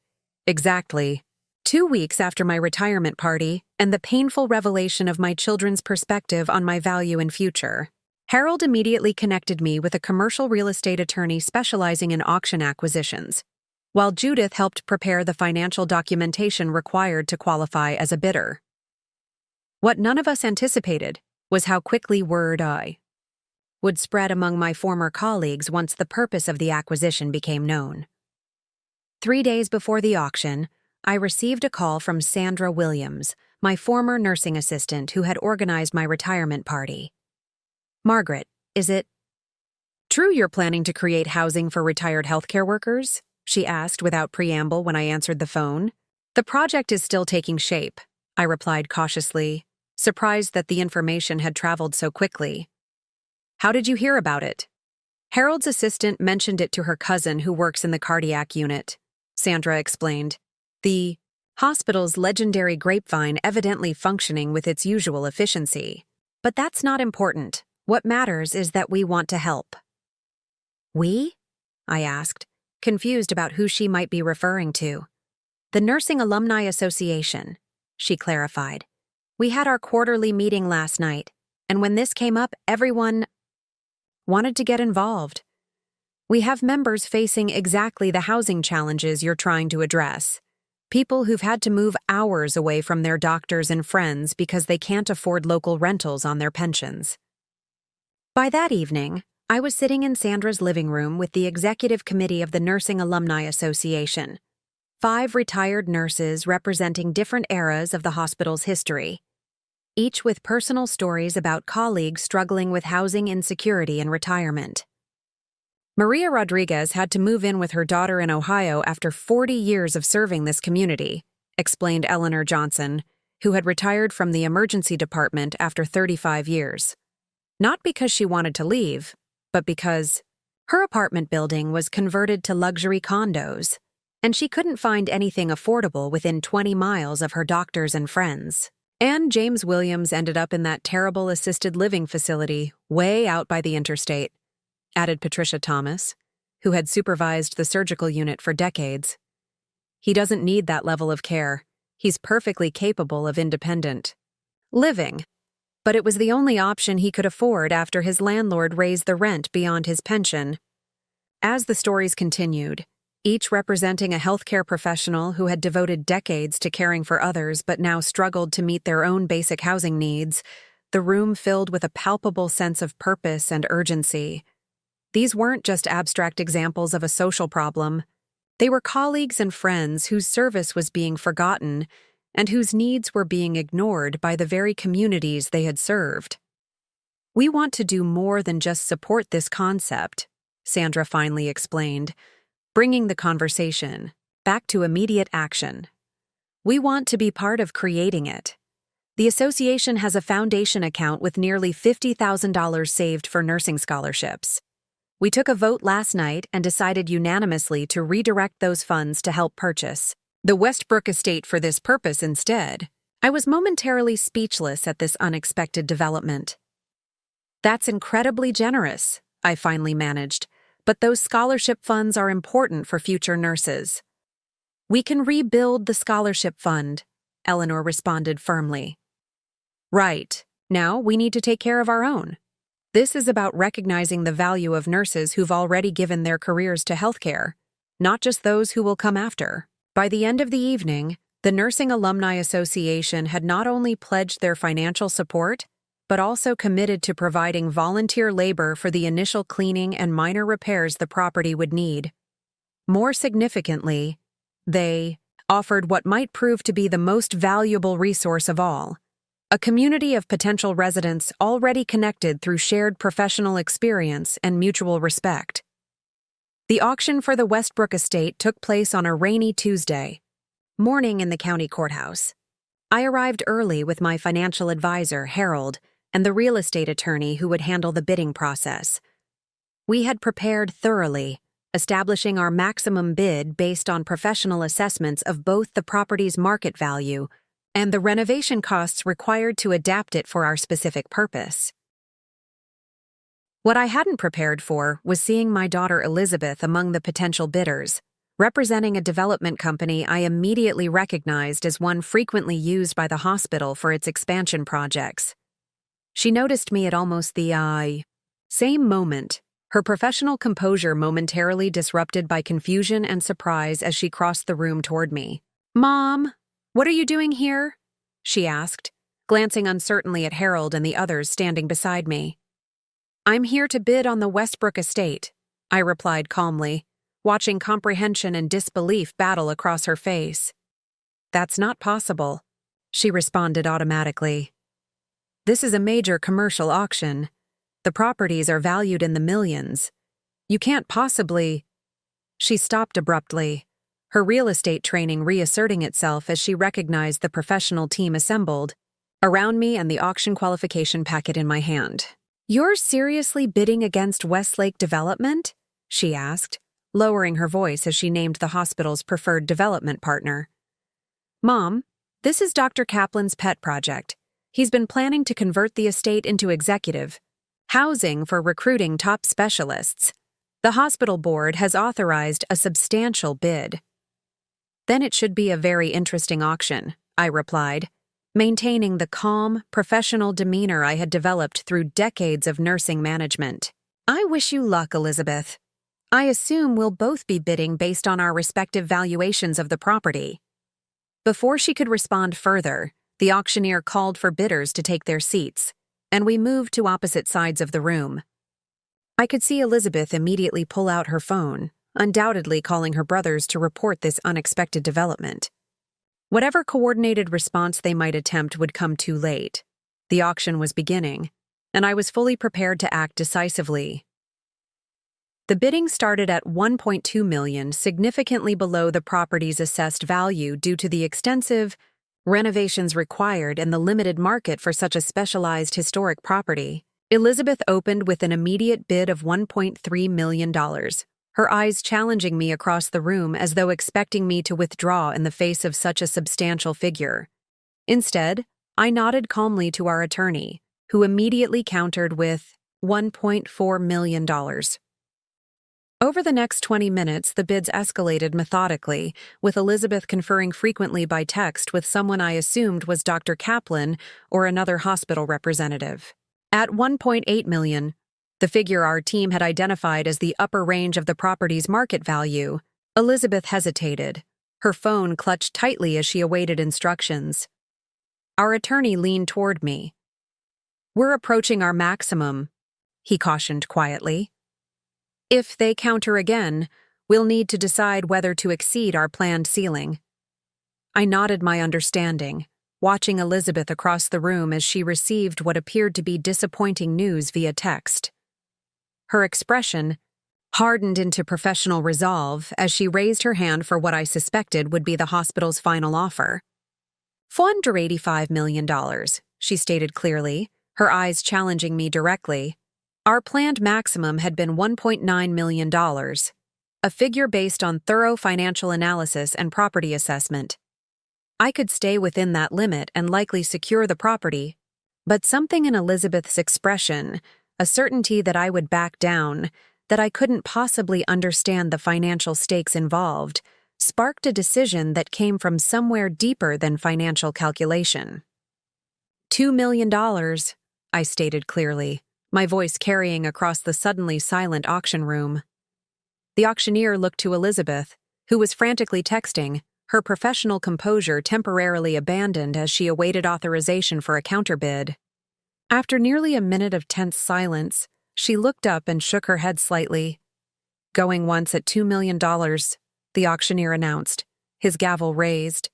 Exactly 2 weeks after my retirement party and the painful revelation of my children's perspective on my value and future. Harold immediately connected me with a commercial real estate attorney specializing in auction acquisitions, while Judith helped prepare the financial documentation required to qualify as a bidder. What none of us anticipated was how quickly word would spread among my former colleagues once the purpose of the acquisition became known. 3 days before the auction, I received a call from Sandra Williams, my former nursing assistant who had organized my retirement party. "Margaret, is it true you're planning to create housing for retired healthcare workers?" she asked without preamble when I answered the phone. "The project is still taking shape," I replied cautiously, surprised that the information had traveled so quickly. "How did you hear about it?" "Harold's assistant mentioned it to her cousin who works in the cardiac unit," Sandra explained. "The hospital's legendary grapevine evidently functioning with its usual efficiency. But that's not important. What matters is that we want to help." "We?" I asked, confused about who she might be referring to. "The Nursing Alumni Association," she clarified. "We had our quarterly meeting last night, and when this came up, everyone wanted to get involved. We have members facing exactly the housing challenges you're trying to address. People who've had to move hours away from their doctors and friends because they can't afford local rentals on their pensions." By that evening, I was sitting in Sandra's living room with the executive committee of the Nursing Alumni Association, 5 retired nurses representing different eras of the hospital's history, each with personal stories about colleagues struggling with housing insecurity and retirement. "Maria Rodriguez had to move in with her daughter in Ohio after 40 years of serving this community," explained Eleanor Johnson, who had retired from the emergency department after 35 years. Not because she wanted to leave, but because her apartment building was converted to luxury condos, and she couldn't find anything affordable within 20 miles of her doctors and friends. And James Williams ended up in that terrible assisted living facility way out by the interstate, added Patricia Thomas, who had supervised the surgical unit for decades. "He doesn't need that level of care. He's perfectly capable of independent living. But it was the only option he could afford after his landlord raised the rent beyond his pension." As the stories continued, each representing a healthcare professional who had devoted decades to caring for others but now struggled to meet their own basic housing needs, the room filled with a palpable sense of purpose and urgency. These weren't just abstract examples of a social problem. They were colleagues and friends whose service was being forgotten and whose needs were being ignored by the very communities they had served. "We want to do more than just support this concept," Sandra finally explained, bringing the conversation back to immediate action. "We want to be part of creating it. The association has a foundation account with nearly $50,000 saved for nursing scholarships. We took a vote last night and decided unanimously to redirect those funds to help purchase the Westbrook estate for this purpose instead." I was momentarily speechless at this unexpected development. "That's incredibly generous," I finally managed, but those scholarship funds are important for future nurses. We can rebuild the scholarship fund, Eleanor responded firmly. Right. Now we need to take care of our own. This is about recognizing the value of nurses who've already given their careers to healthcare, not just those who will come after. By the end of the evening, the Nursing Alumni Association had not only pledged their financial support, but also committed to providing volunteer labor for the initial cleaning and minor repairs the property would need. More significantly, they offered what might prove to be the most valuable resource of all: a community of potential residents already connected through shared professional experience and mutual respect. The auction for the Westbrook estate took place on a rainy Tuesday morning in the county courthouse. I arrived early with my financial advisor, Harold, and the real estate attorney who would handle the bidding process. We had prepared thoroughly, establishing our maximum bid based on professional assessments of both the property's market value and the renovation costs required to adapt it for our specific purpose. What I hadn't prepared for was seeing my daughter Elizabeth among the potential bidders, representing a development company I immediately recognized as one frequently used by the hospital for its expansion projects. She noticed me at almost the same moment, her professional composure momentarily disrupted by confusion and surprise as she crossed the room toward me. "Mom, what are you doing here?" she asked, glancing uncertainly at Harold and the others standing beside me. "I'm here to bid on the Westbrook estate," I replied calmly, watching comprehension and disbelief battle across her face. "That's not possible," she responded automatically. "This is a major commercial auction. The properties are valued in the millions. You can't possibly—" She stopped abruptly, her real estate training reasserting itself as she recognized the professional team assembled around me and the auction qualification packet in my hand. "You're seriously bidding against Westlake Development?" she asked, lowering her voice as she named the hospital's preferred development partner. "Mom, this is Dr. Kaplan's pet project. He's been planning to convert the estate into executive housing for recruiting top specialists. The hospital board has authorized a substantial bid." "Then it should be a very interesting auction," I replied, maintaining the calm, professional demeanor I had developed through decades of nursing management. "I wish you luck, Elizabeth. I assume we'll both be bidding based on our respective valuations of the property." Before she could respond further, the auctioneer called for bidders to take their seats, and we moved to opposite sides of the room. I could see Elizabeth immediately pull out her phone, undoubtedly calling her brothers to report this unexpected development. Whatever coordinated response they might attempt would come too late. The auction was beginning, and I was fully prepared to act decisively. The bidding started at $1.2 million, significantly below the property's assessed value due to the extensive renovations required and the limited market for such a specialized historic property. Elizabeth opened with an immediate bid of $1.3 million, her eyes challenging me across the room as though expecting me to withdraw in the face of such a substantial figure. Instead, I nodded calmly to our attorney, who immediately countered with $1.4 million. Over the next 20 minutes, the bids escalated methodically, with Elizabeth conferring frequently by text with someone I assumed was Dr. Kaplan or another hospital representative. At $1.8 million, the figure our team had identified as the upper range of the property's market value, Elizabeth hesitated, her phone clutched tightly as she awaited instructions. Our attorney leaned toward me. "We're approaching our maximum," he cautioned quietly. "If they counter again, we'll need to decide whether to exceed our planned ceiling." I nodded my understanding, watching Elizabeth across the room as she received what appeared to be disappointing news via text. Her expression hardened into professional resolve as she raised her hand for what I suspected would be the hospital's final offer. $485 million, she stated clearly, her eyes challenging me directly. Our planned maximum had been $1.9 million, a figure based on thorough financial analysis and property assessment. I could stay within that limit and likely secure the property, but something in Elizabeth's expression, a certainty that I would back down, that I couldn't possibly understand the financial stakes involved, sparked a decision that came from somewhere deeper than financial calculation. $2 million, I stated clearly, my voice carrying across the suddenly silent auction room. The auctioneer looked to Elizabeth, who was frantically texting, her professional composure temporarily abandoned as she awaited authorization for a counterbid. After nearly a minute of tense silence, she looked up and shook her head slightly. "Going once at $2 million, the auctioneer announced, his gavel raised.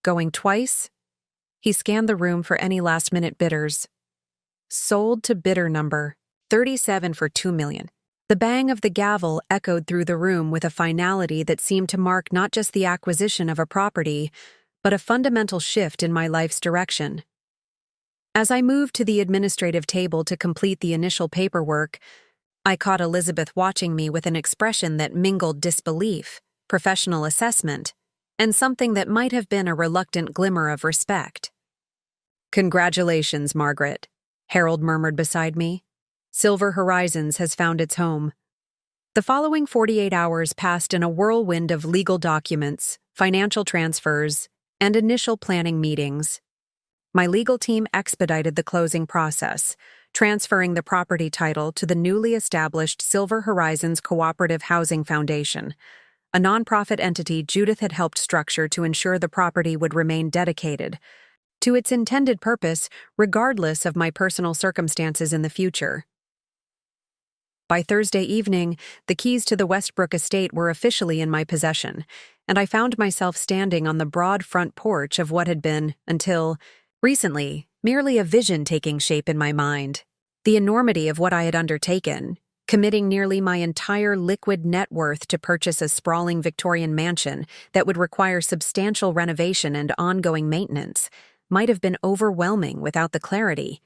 "Going twice?" He scanned the room for any last-minute bidders. "Sold to bidder number 37 for $2 million. The bang of the gavel echoed through the room with a finality that seemed to mark not just the acquisition of a property, but a fundamental shift in my life's direction. As I moved to the administrative table to complete the initial paperwork, I caught Elizabeth watching me with an expression that mingled disbelief, professional assessment, and something that might have been a reluctant glimmer of respect. "Congratulations, Margaret," Harold murmured beside me. "Silver Horizons has found its home." The following 48 hours passed in a whirlwind of legal documents, financial transfers, and initial planning meetings. My legal team expedited the closing process, transferring the property title to the newly established Silver Horizons Cooperative Housing Foundation, a nonprofit entity Judith had helped structure to ensure the property would remain dedicated to its intended purpose, regardless of my personal circumstances in the future. By Thursday evening, the keys to the Westbrook estate were officially in my possession, and I found myself standing on the broad front porch of what had been, until recently, merely a vision taking shape in my mind. The enormity of what I had undertaken, committing nearly my entire liquid net worth to purchase a sprawling Victorian mansion that would require substantial renovation and ongoing maintenance, might have been overwhelming without the clarity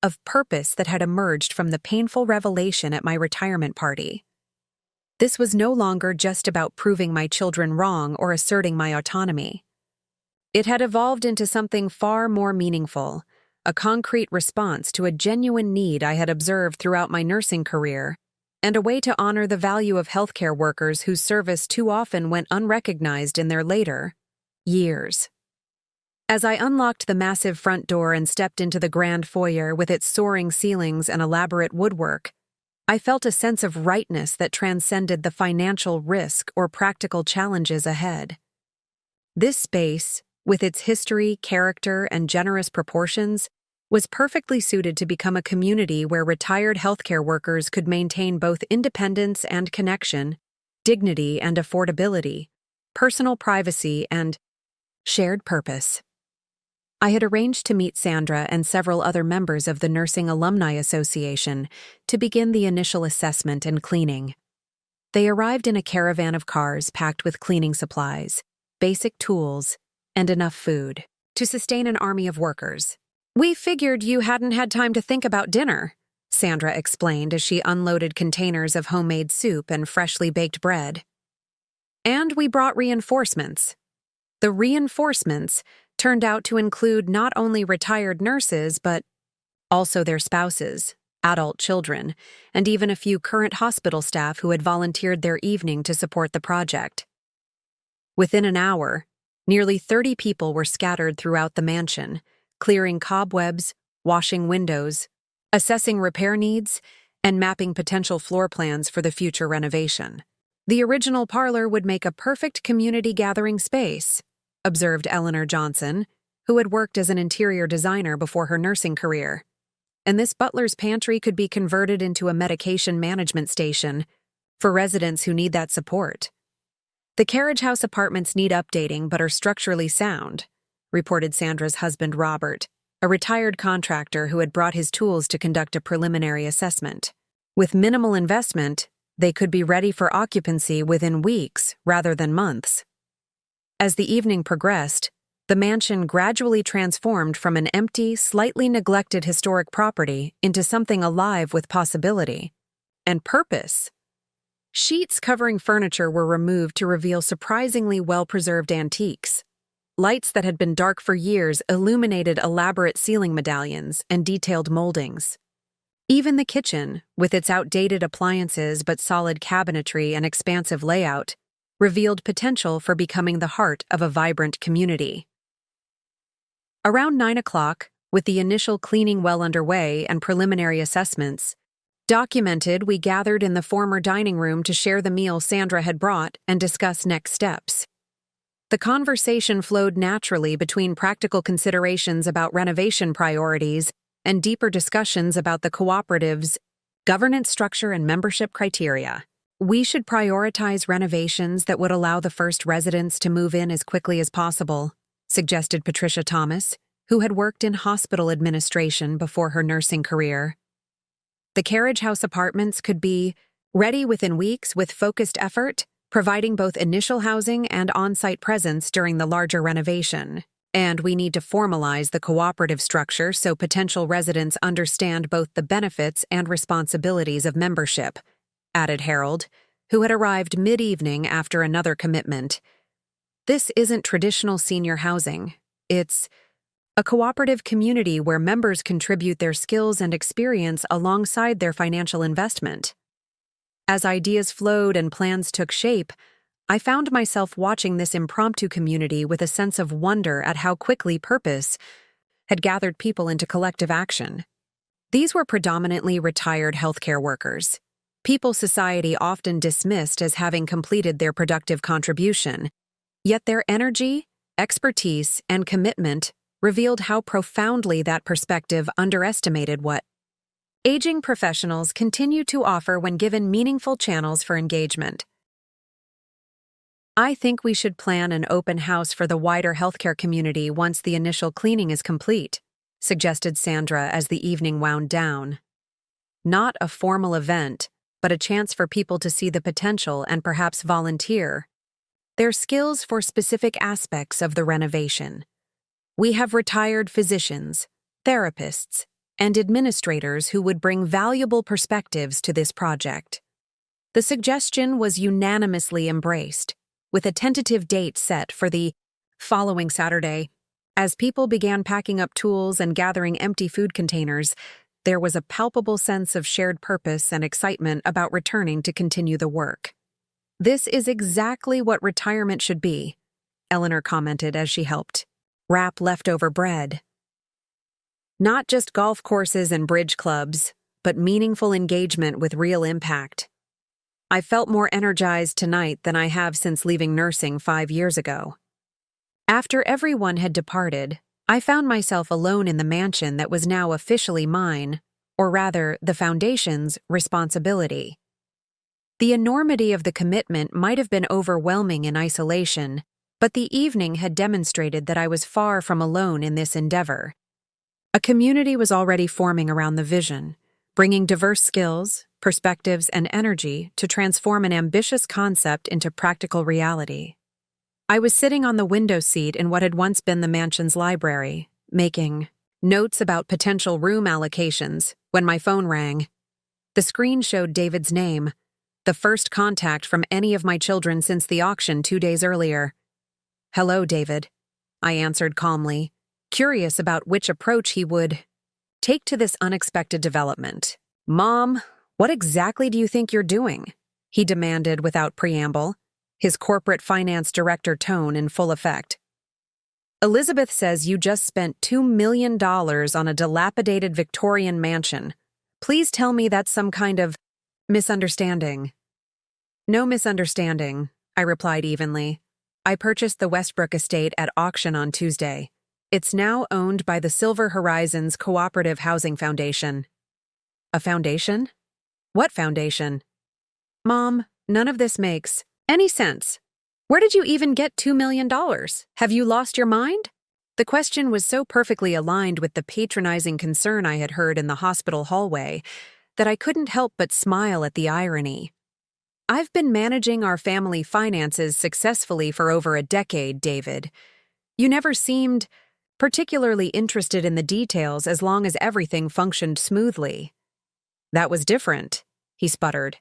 of purpose that had emerged from the painful revelation at my retirement party. This was no longer just about proving my children wrong or asserting my autonomy. It had evolved into something far more meaningful, a concrete response to a genuine need I had observed throughout my nursing career, and a way to honor the value of healthcare workers whose service too often went unrecognized in their later years. As I unlocked the massive front door and stepped into the grand foyer with its soaring ceilings and elaborate woodwork, I felt a sense of rightness that transcended the financial risk or practical challenges ahead. This space, with its history, character, and generous proportions, was perfectly suited to become a community where retired healthcare workers could maintain both independence and connection, dignity and affordability, personal privacy and shared purpose. I had arranged to meet Sandra and several other members of the Nursing Alumni Association to begin the initial assessment and cleaning. They arrived in a caravan of cars packed with cleaning supplies, basic tools, and enough food to sustain an army of workers. "We figured you hadn't had time to think about dinner," Sandra explained as she unloaded containers of homemade soup and freshly baked bread. "And we brought reinforcements." The reinforcements turned out to include not only retired nurses but also their spouses, adult children, and even a few current hospital staff who had volunteered their evening to support the project. Within an hour, nearly 30 people were scattered throughout the mansion, clearing cobwebs, washing windows, assessing repair needs, and mapping potential floor plans for the future renovation. "The original parlor would make a perfect community gathering space," observed Eleanor Johnson, who had worked as an interior designer before her nursing career. "And this butler's pantry could be converted into a medication management station for residents who need that support." "The carriage house apartments need updating but are structurally sound," reported Sandra's husband Robert, a retired contractor who had brought his tools to conduct a preliminary assessment. "With minimal investment, they could be ready for occupancy within weeks rather than months." As the evening progressed, the mansion gradually transformed from an empty, slightly neglected historic property into something alive with possibility and purpose. Sheets covering furniture were removed to reveal surprisingly well-preserved antiques. Lights that had been dark for years illuminated elaborate ceiling medallions and detailed moldings. Even the kitchen, with its outdated appliances but solid cabinetry and expansive layout, revealed potential for becoming the heart of a vibrant community. Around 9 o'clock, with the initial cleaning well underway and preliminary assessments documented, we gathered in the former dining room to share the meal Sandra had brought and discuss next steps. The conversation flowed naturally between practical considerations about renovation priorities and deeper discussions about the cooperative's governance structure and membership criteria. We should prioritize renovations that would allow the first residents to move in as quickly as possible, suggested Patricia Thomas, who had worked in hospital administration before her nursing career. The carriage house apartments could be ready within weeks with focused effort, providing both initial housing and on-site presence during the larger renovation. And we need to formalize the cooperative structure so potential residents understand both the benefits and responsibilities of membership, added Harold, who had arrived mid-evening after another commitment. This isn't traditional senior housing. It's a cooperative community where members contribute their skills and experience alongside their financial investment. As ideas flowed and plans took shape, I found myself watching this impromptu community with a sense of wonder at how quickly purpose had gathered people into collective action. These were predominantly retired healthcare workers, people society often dismissed as having completed their productive contribution, yet their energy, expertise, and commitment revealed how profoundly that perspective underestimated what aging professionals continue to offer when given meaningful channels for engagement. I think we should plan an open house for the wider healthcare community once the initial cleaning is complete, suggested Sandra as the evening wound down. Not a formal event, but a chance for people to see the potential and perhaps volunteer their skills for specific aspects of the renovation. We have retired physicians, therapists, and administrators who would bring valuable perspectives to this project. The suggestion was unanimously embraced, with a tentative date set for the following Saturday. As people began packing up tools and gathering empty food containers, there was a palpable sense of shared purpose and excitement about returning to continue the work. "This is exactly what retirement should be," Eleanor commented as she helped wrap leftover bread. "Not just golf courses and bridge clubs, but meaningful engagement with real impact." I felt more energized tonight than I have since leaving nursing 5 years ago. After everyone had departed, I found myself alone in the mansion that was now officially mine, or rather, the foundation's responsibility. The enormity of the commitment might have been overwhelming in isolation, but the evening had demonstrated that I was far from alone in this endeavor. A community was already forming around the vision, bringing diverse skills, perspectives, and energy to transform an ambitious concept into practical reality. I was sitting on the window seat in what had once been the mansion's library, making notes about potential room allocations, when my phone rang. The screen showed David's name, the first contact from any of my children since the auction 2 days earlier. "Hello, David," I answered calmly, curious about which approach he would take to this unexpected development. "Mom, what exactly do you think you're doing?" he demanded without preamble, his corporate finance director tone in full effect. "Elizabeth says you just spent $2 million on a dilapidated Victorian mansion. Please tell me that's some kind of misunderstanding." "No misunderstanding," I replied evenly. "I purchased the Westbrook estate at auction on Tuesday. It's now owned by the Silver Horizons Cooperative Housing Foundation." "A foundation? What foundation?" "Mom, none of this makes any sense. Where did you even get $2 million? Have you lost your mind?" The question was so perfectly aligned with the patronizing concern I had heard in the hospital hallway that I couldn't help but smile at the irony. "I've been managing our family finances successfully for over a decade, David. You never seemed particularly interested in the details as long as everything functioned smoothly." "That was different," he sputtered.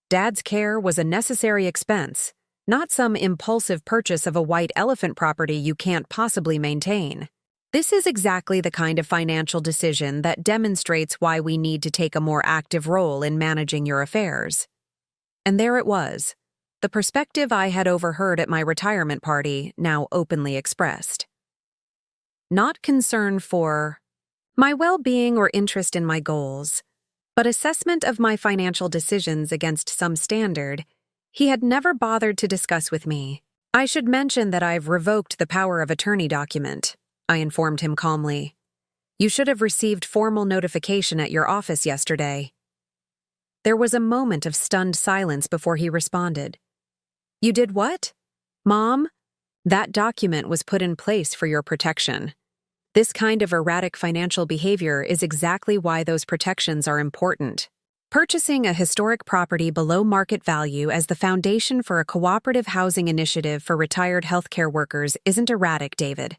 "Dad's care was a necessary expense, not some impulsive purchase of a white elephant property you can't possibly maintain." This is exactly the kind of financial decision that demonstrates why we need to take a more active role in managing your affairs. And there it was, the perspective I had overheard at my retirement party, now openly expressed. Not concern for my well-being or interest in my goals, but assessment of my financial decisions against some standard he had never bothered to discuss with me. I should mention that I've revoked the power of attorney document, I informed him calmly. You should have received formal notification at your office yesterday. There was a moment of stunned silence before he responded. You did what? Mom? That document was put in place for your protection. This kind of erratic financial behavior is exactly why those protections are important. Purchasing a historic property below market value as the foundation for a cooperative housing initiative for retired healthcare workers isn't erratic, David.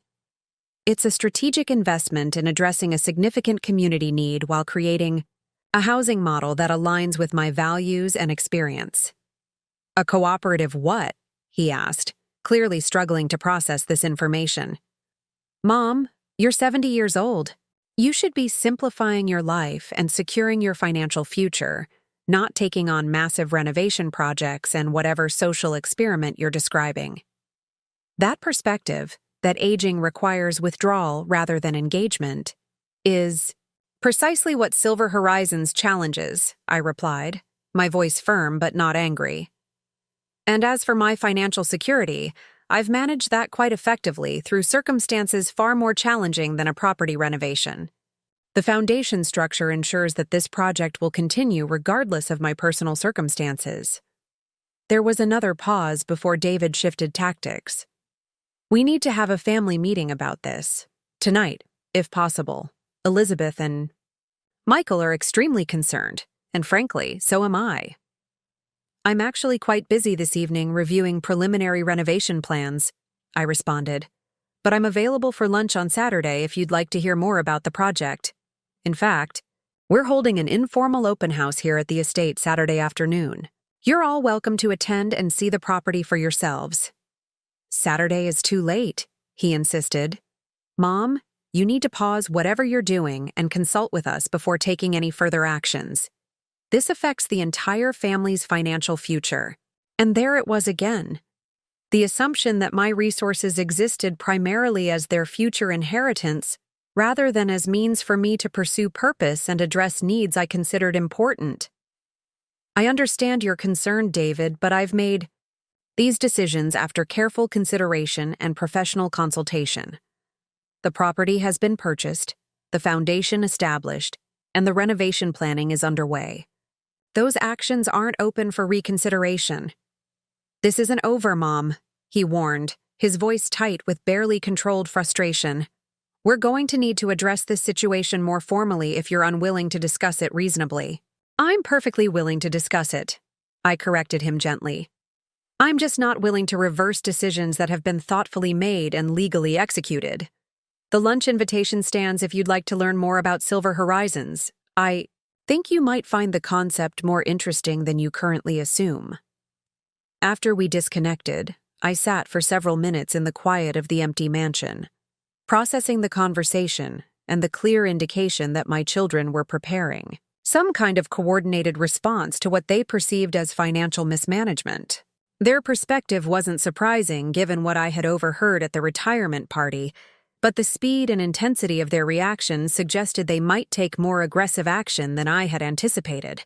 It's a strategic investment in addressing a significant community need while creating a housing model that aligns with my values and experience. A cooperative what? He asked, clearly struggling to process this information. Mom, you're 70 years old. You should be simplifying your life and securing your financial future, not taking on massive renovation projects and whatever social experiment you're describing. That perspective, that aging requires withdrawal rather than engagement, is precisely what Silver Horizons challenges, I replied, my voice firm but not angry. And as for my financial security, I've managed that quite effectively through circumstances far more challenging than a property renovation. The foundation structure ensures that this project will continue regardless of my personal circumstances. There was another pause before David shifted tactics. We need to have a family meeting about this. Tonight, if possible. Elizabeth and Michael are extremely concerned, and frankly, so am I. I'm actually quite busy this evening reviewing preliminary renovation plans, I responded, but I'm available for lunch on Saturday if you'd like to hear more about the project. In fact, we're holding an informal open house here at the estate Saturday afternoon. You're all welcome to attend and see the property for yourselves. Saturday is too late, he insisted. Mom, you need to pause whatever you're doing and consult with us before taking any further actions. This affects the entire family's financial future. And there it was again. The assumption that my resources existed primarily as their future inheritance, rather than as means for me to pursue purpose and address needs I considered important. I understand your concern, David, but I've made these decisions after careful consideration and professional consultation. The property has been purchased, the foundation established, and the renovation planning is underway. Those actions aren't open for reconsideration. This isn't over, Mom, he warned, his voice tight with barely controlled frustration. We're going to need to address this situation more formally if you're unwilling to discuss it reasonably. I'm perfectly willing to discuss it, I corrected him gently. I'm just not willing to reverse decisions that have been thoughtfully made and legally executed. The lunch invitation stands if you'd like to learn more about Silver Horizons. I think you might find the concept more interesting than you currently assume. After we disconnected, I sat for several minutes in the quiet of the empty mansion, processing the conversation and the clear indication that my children were preparing some kind of coordinated response to what they perceived as financial mismanagement. Their perspective wasn't surprising given what I had overheard at the retirement party, but the speed and intensity of their reaction suggested they might take more aggressive action than I had anticipated.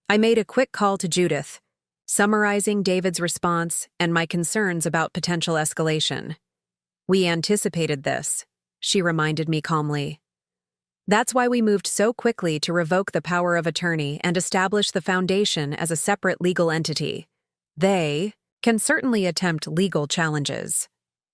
I made a quick call to Judith, summarizing David's response and my concerns about potential escalation. We anticipated this, she reminded me calmly. That's why we moved so quickly to revoke the power of attorney and establish the foundation as a separate legal entity. They can certainly attempt legal challenges,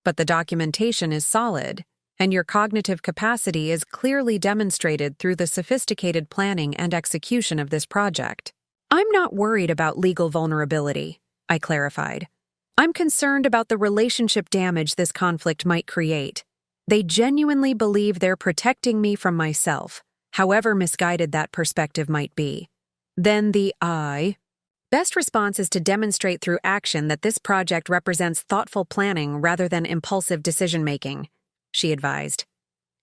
but the documentation is solid, and your cognitive capacity is clearly demonstrated through the sophisticated planning and execution of this project. I'm not worried about legal vulnerability, I clarified. I'm concerned about the relationship damage this conflict might create. They genuinely believe they're protecting me from myself, however misguided that perspective might be. Then the best response is to demonstrate through action that this project represents thoughtful planning rather than impulsive decision-making. she advised.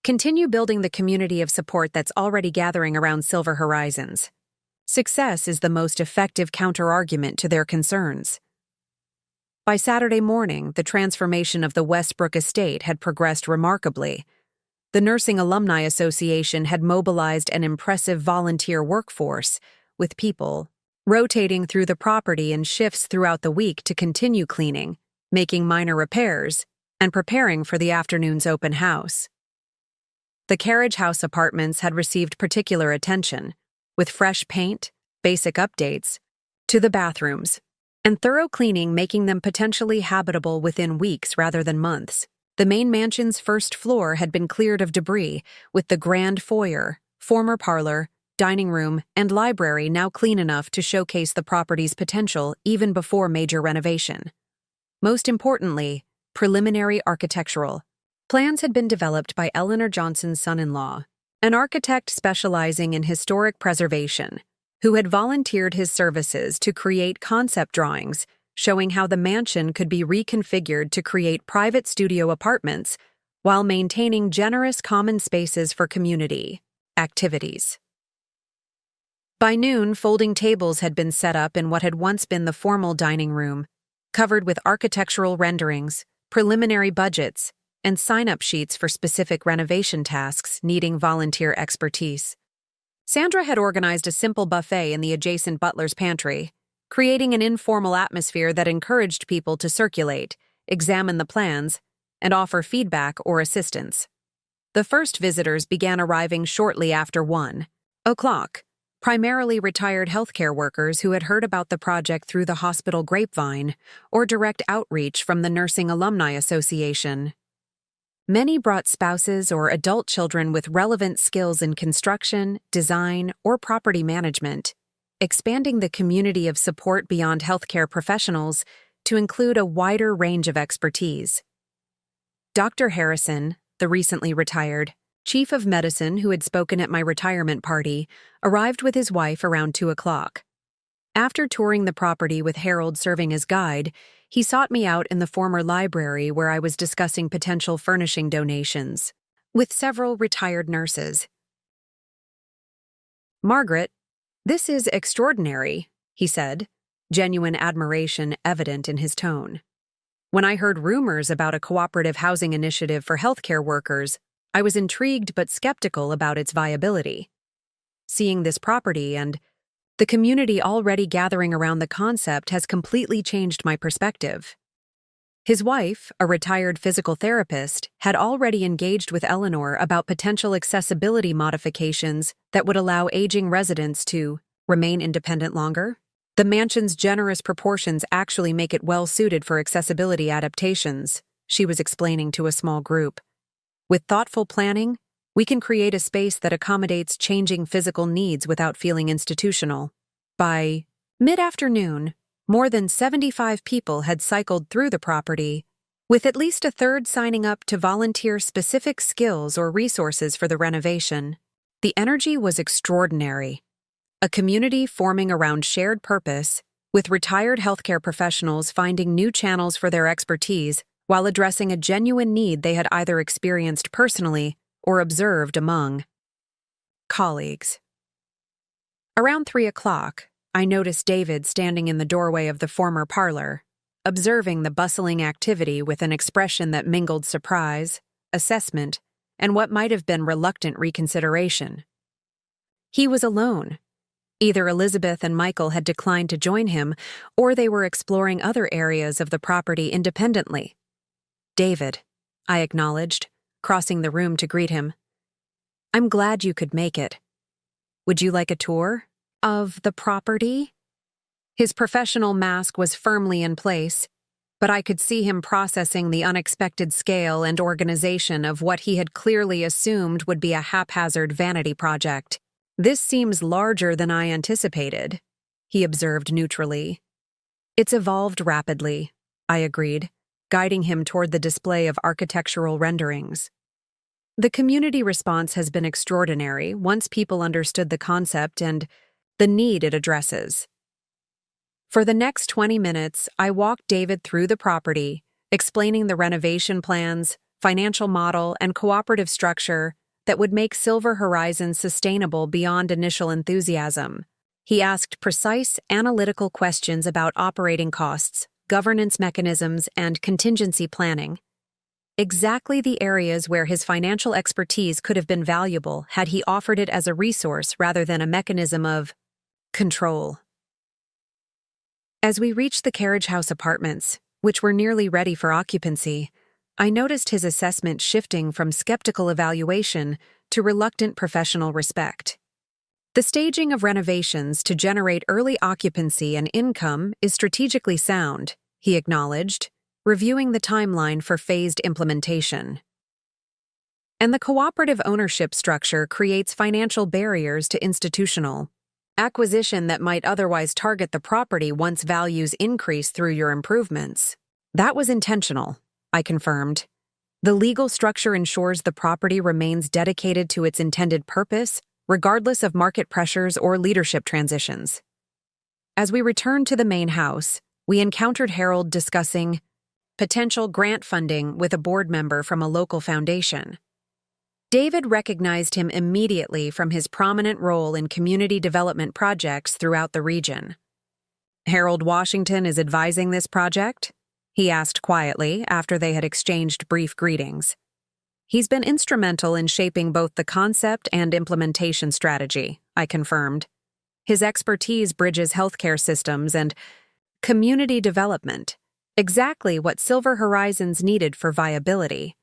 Continue building the community of support that's already gathering around Silver Horizons. Success is the most effective counterargument to their concerns. By Saturday morning, the transformation of the Westbrook estate had progressed remarkably. The Nursing Alumni Association had mobilized an impressive volunteer workforce, with people rotating through the property in shifts throughout the week to continue cleaning, making minor repairs, and preparing for the afternoon's open house. The Carriage House apartments had received particular attention, with fresh paint, basic updates, to the bathrooms, and thorough cleaning making them potentially habitable within weeks rather than months. The main mansion's first floor had been cleared of debris, with the grand foyer, former parlor, dining room, and library now clean enough to showcase the property's potential even before major renovation. Most importantly, preliminary architectural plans had been developed by Eleanor Johnson's son-in-law, an architect specializing in historic preservation, who had volunteered his services to create concept drawings showing how the mansion could be reconfigured to create private studio apartments while maintaining generous common spaces for community activities. By noon, folding tables had been set up in what had once been the formal dining room, covered with architectural renderings, preliminary budgets, and sign-up sheets for specific renovation tasks needing volunteer expertise. Sandra had organized a simple buffet in the adjacent butler's pantry, creating an informal atmosphere that encouraged people to circulate, examine the plans, and offer feedback or assistance. The first visitors began arriving shortly after 1 o'clock, primarily retired healthcare workers who had heard about the project through the hospital grapevine or direct outreach from the Nursing Alumni Association. Many brought spouses or adult children with relevant skills in construction, design, or property management, expanding the community of support beyond healthcare professionals to include a wider range of expertise. Dr. Harrison, the recently retired chief of medicine who had spoken at my retirement party, arrived with his wife around 2 o'clock. After touring the property with Harold serving as guide, he sought me out in the former library where I was discussing potential furnishing donations with several retired nurses. "Margaret, this is extraordinary," he said, genuine admiration evident in his tone. "When I heard rumors about a cooperative housing initiative for healthcare workers, I was intrigued but skeptical about its viability. Seeing this property and the community already gathering around the concept has completely changed my perspective." His wife, a retired physical therapist, had already engaged with Eleanor about potential accessibility modifications that would allow aging residents to remain independent longer. The mansion's generous proportions actually make it well-suited for accessibility adaptations, she was explaining to a small group. With thoughtful planning, we can create a space that accommodates changing physical needs without feeling institutional. By mid-afternoon, more than 75 people had cycled through the property, with at least a third signing up to volunteer specific skills or resources for the renovation. The energy was extraordinary. A community forming around shared purpose, with retired healthcare professionals finding new channels for their expertise while addressing a genuine need they had either experienced personally or observed among colleagues. Around 3 o'clock, I noticed David standing in the doorway of the former parlor, observing the bustling activity with an expression that mingled surprise, assessment, and what might have been reluctant reconsideration. He was alone. Either Elizabeth and Michael had declined to join him, or they were exploring other areas of the property independently. "David," I acknowledged, crossing the room to greet him. "I'm glad you could make it. Would you like a tour of the property?" His professional mask was firmly in place, but I could see him processing the unexpected scale and organization of what he had clearly assumed would be a haphazard vanity project. "This seems larger than I anticipated," he observed neutrally. "It's evolved rapidly," I agreed, guiding him toward the display of architectural renderings. "The community response has been extraordinary once people understood the concept and the need it addresses." For the next 20 minutes, I walked David through the property, explaining the renovation plans, financial model, and cooperative structure that would make Silver Horizons sustainable beyond initial enthusiasm. He asked precise, analytical questions about operating costs, governance mechanisms, and contingency planning. Exactly the areas where his financial expertise could have been valuable had he offered it as a resource rather than a mechanism of control. As we reached the carriage house apartments, which were nearly ready for occupancy, I noticed his assessment shifting from skeptical evaluation to reluctant professional respect. The staging of renovations to generate early occupancy and income is strategically sound, he acknowledged, reviewing the timeline for phased implementation. And the cooperative ownership structure creates financial barriers to institutional acquisition that might otherwise target the property once values increase through your improvements. That was intentional, I confirmed. The legal structure ensures the property remains dedicated to its intended purpose, regardless of market pressures or leadership transitions. As we returned to the main house, we encountered Harold discussing potential grant funding with a board member from a local foundation. David recognized him immediately from his prominent role in community development projects throughout the region. "Harold Washington is advising this project?" he asked quietly after they had exchanged brief greetings. "He's been instrumental in shaping both the concept and implementation strategy," I confirmed. "His expertise bridges healthcare systems and community development, exactly what Silver Horizons needed for viability."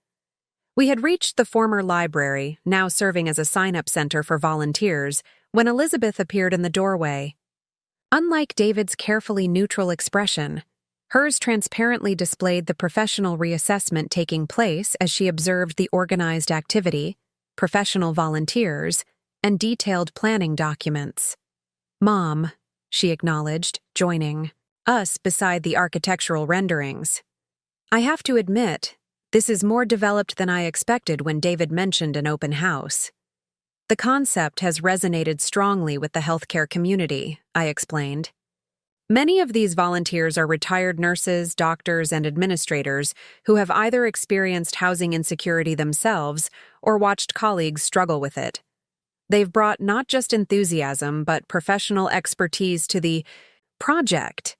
We had reached the former library, now serving as a sign-up center for volunteers, when Elizabeth appeared in the doorway. Unlike David's carefully neutral expression, hers transparently displayed the professional reassessment taking place as she observed the organized activity, professional volunteers, and detailed planning documents. "Mom," she acknowledged, joining us beside the architectural renderings. "I have to admit, this is more developed than I expected when David mentioned an open house. The concept has resonated strongly with the healthcare community," I explained. "Many of these volunteers are retired nurses, doctors, and administrators who have either experienced housing insecurity themselves or watched colleagues struggle with it. They've brought not just enthusiasm but professional expertise to the project."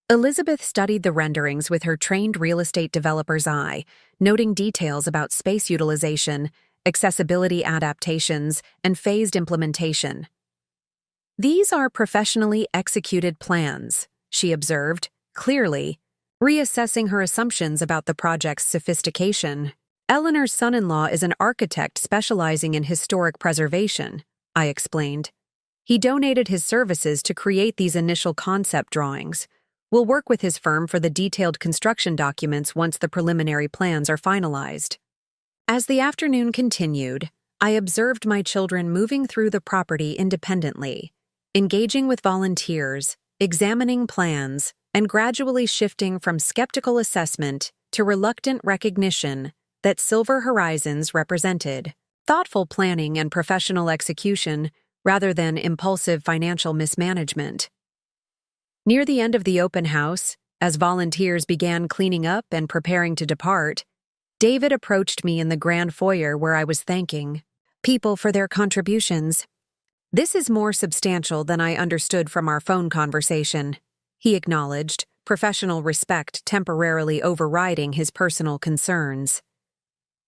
Elizabeth studied the renderings with her trained real estate developer's eye, noting details about space utilization, accessibility adaptations, and phased implementation. "These are professionally executed plans," she observed, clearly, reassessing her assumptions about the project's sophistication. "Eleanor's son-in-law is an architect specializing in historic preservation," I explained. "He donated his services to create these initial concept drawings. We'll work with his firm for the detailed construction documents once the preliminary plans are finalized." As the afternoon continued, I observed my children moving through the property independently, engaging with volunteers, examining plans, and gradually shifting from skeptical assessment to reluctant recognition that Silver Horizons represented thoughtful planning and professional execution rather than impulsive financial mismanagement. Near the end of the open house, as volunteers began cleaning up and preparing to depart, David approached me in the grand foyer where I was thanking people for their contributions. "This is more substantial than I understood from our phone conversation," he acknowledged, professional respect temporarily overriding his personal concerns.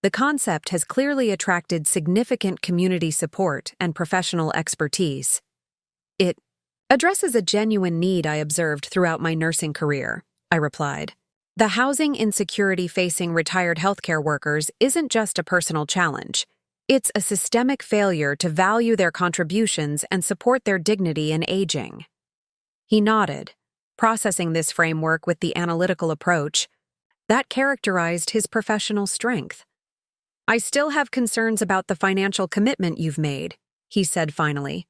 "The concept has clearly attracted significant community support and professional expertise. It addresses a genuine need I observed throughout my nursing career," I replied. "The housing insecurity facing retired healthcare workers isn't just a personal challenge. It's a systemic failure to value their contributions and support their dignity in aging." He nodded, processing this framework with the analytical approach that characterized his professional strength. "I still have concerns about the financial commitment you've made," he said finally.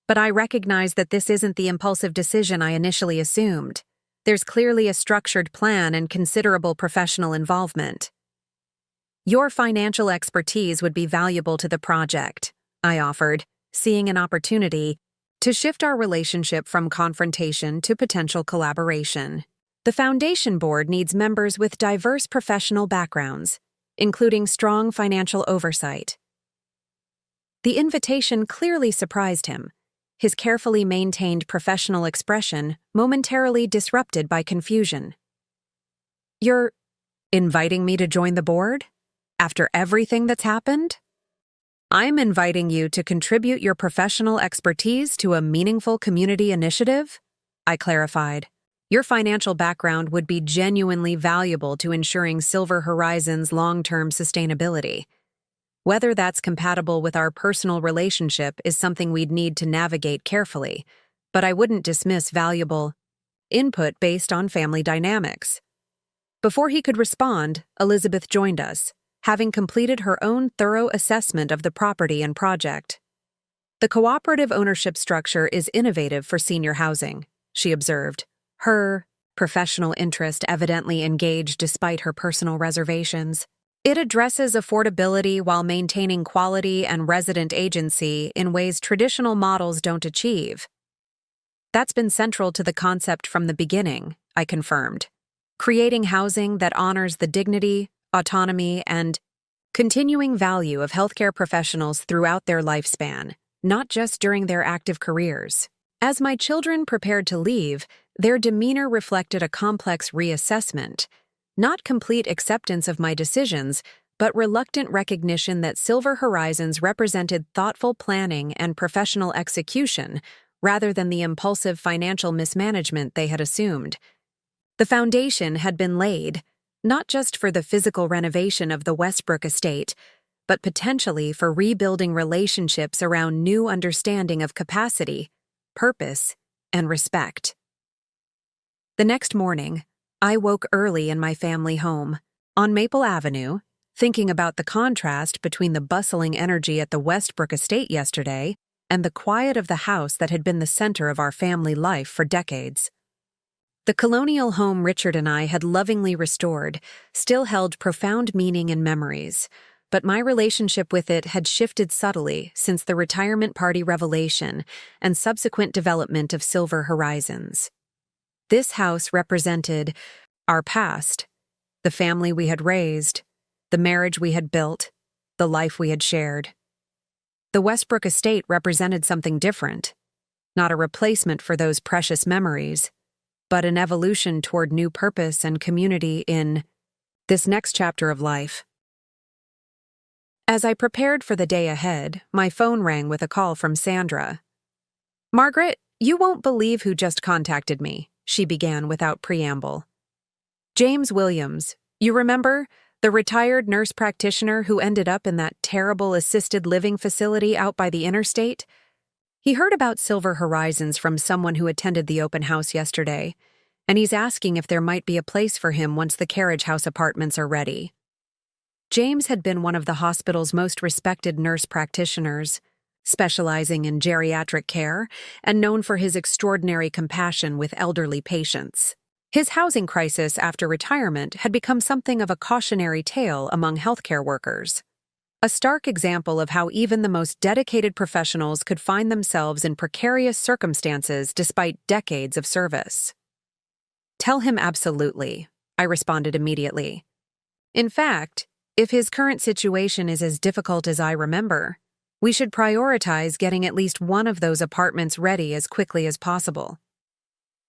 "But I recognize that this isn't the impulsive decision I initially assumed. There's clearly a structured plan and considerable professional involvement." "Your financial expertise would be valuable to the project," I offered, seeing an opportunity to shift our relationship from confrontation to potential collaboration. The foundation board needs members with diverse professional backgrounds, including strong financial oversight. The invitation clearly surprised him, his carefully maintained professional expression momentarily disrupted by confusion. "You're inviting me to join the board? After everything that's happened?" "I'm inviting you to contribute your professional expertise to a meaningful community initiative," I clarified. "Your financial background would be genuinely valuable to ensuring Silver Horizon's long-term sustainability. Whether that's compatible with our personal relationship is something we'd need to navigate carefully, but I wouldn't dismiss valuable input based on family dynamics." Before he could respond, Elizabeth joined us, having completed her own thorough assessment of the property and project. "The cooperative ownership structure is innovative for senior housing," she observed, her professional interest evidently engaged despite her personal reservations. "It addresses affordability while maintaining quality and resident agency in ways traditional models don't achieve." "That's been central to the concept from the beginning," I confirmed. "Creating housing that honors the dignity, autonomy, and continuing value of healthcare professionals throughout their lifespan, not just during their active careers." As my children prepared to leave, their demeanor reflected a complex reassessment, not complete acceptance of my decisions, but reluctant recognition that Silver Horizons represented thoughtful planning and professional execution rather than the impulsive financial mismanagement they had assumed. The foundation had been laid, not just for the physical renovation of the Westbrook estate, but potentially for rebuilding relationships around new understanding of capacity, purpose, and respect. The next morning, I woke early in my family home, on Maple Avenue, thinking about the contrast between the bustling energy at the Westbrook estate yesterday and the quiet of the house that had been the center of our family life for decades. The colonial home Richard and I had lovingly restored still held profound meaning and memories, but my relationship with it had shifted subtly since the retirement party revelation and subsequent development of Silver Horizons. This house represented our past, the family we had raised, the marriage we had built, the life we had shared. The Westbrook estate represented something different, not a replacement for those precious memories, but an evolution toward new purpose and community in this next chapter of life. As I prepared for the day ahead, my phone rang with a call from Sandra. "Margaret, you won't believe who just contacted me," she began without preamble. "James Williams, you remember, the retired nurse practitioner who ended up in that terrible assisted living facility out by the interstate? He heard about Silver Horizons from someone who attended the open house yesterday, and he's asking if there might be a place for him once the carriage house apartments are ready." James had been one of the hospital's most respected nurse practitioners, specializing in geriatric care and known for his extraordinary compassion with elderly patients. His housing crisis after retirement had become something of a cautionary tale among healthcare workers. A stark example of how even the most dedicated professionals could find themselves in precarious circumstances despite decades of service. "Tell him absolutely," I responded immediately. "In fact, if his current situation is as difficult as I remember, we should prioritize getting at least one of those apartments ready as quickly as possible."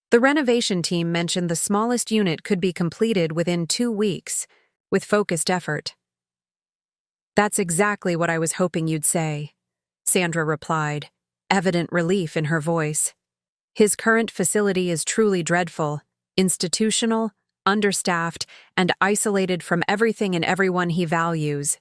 The renovation team mentioned the smallest unit could be completed within 2 weeks, with focused effort. "That's exactly what I was hoping you'd say," Sandra replied, evident relief in her voice. "His current facility is truly dreadful, institutional, understaffed, and isolated from everything and everyone he values.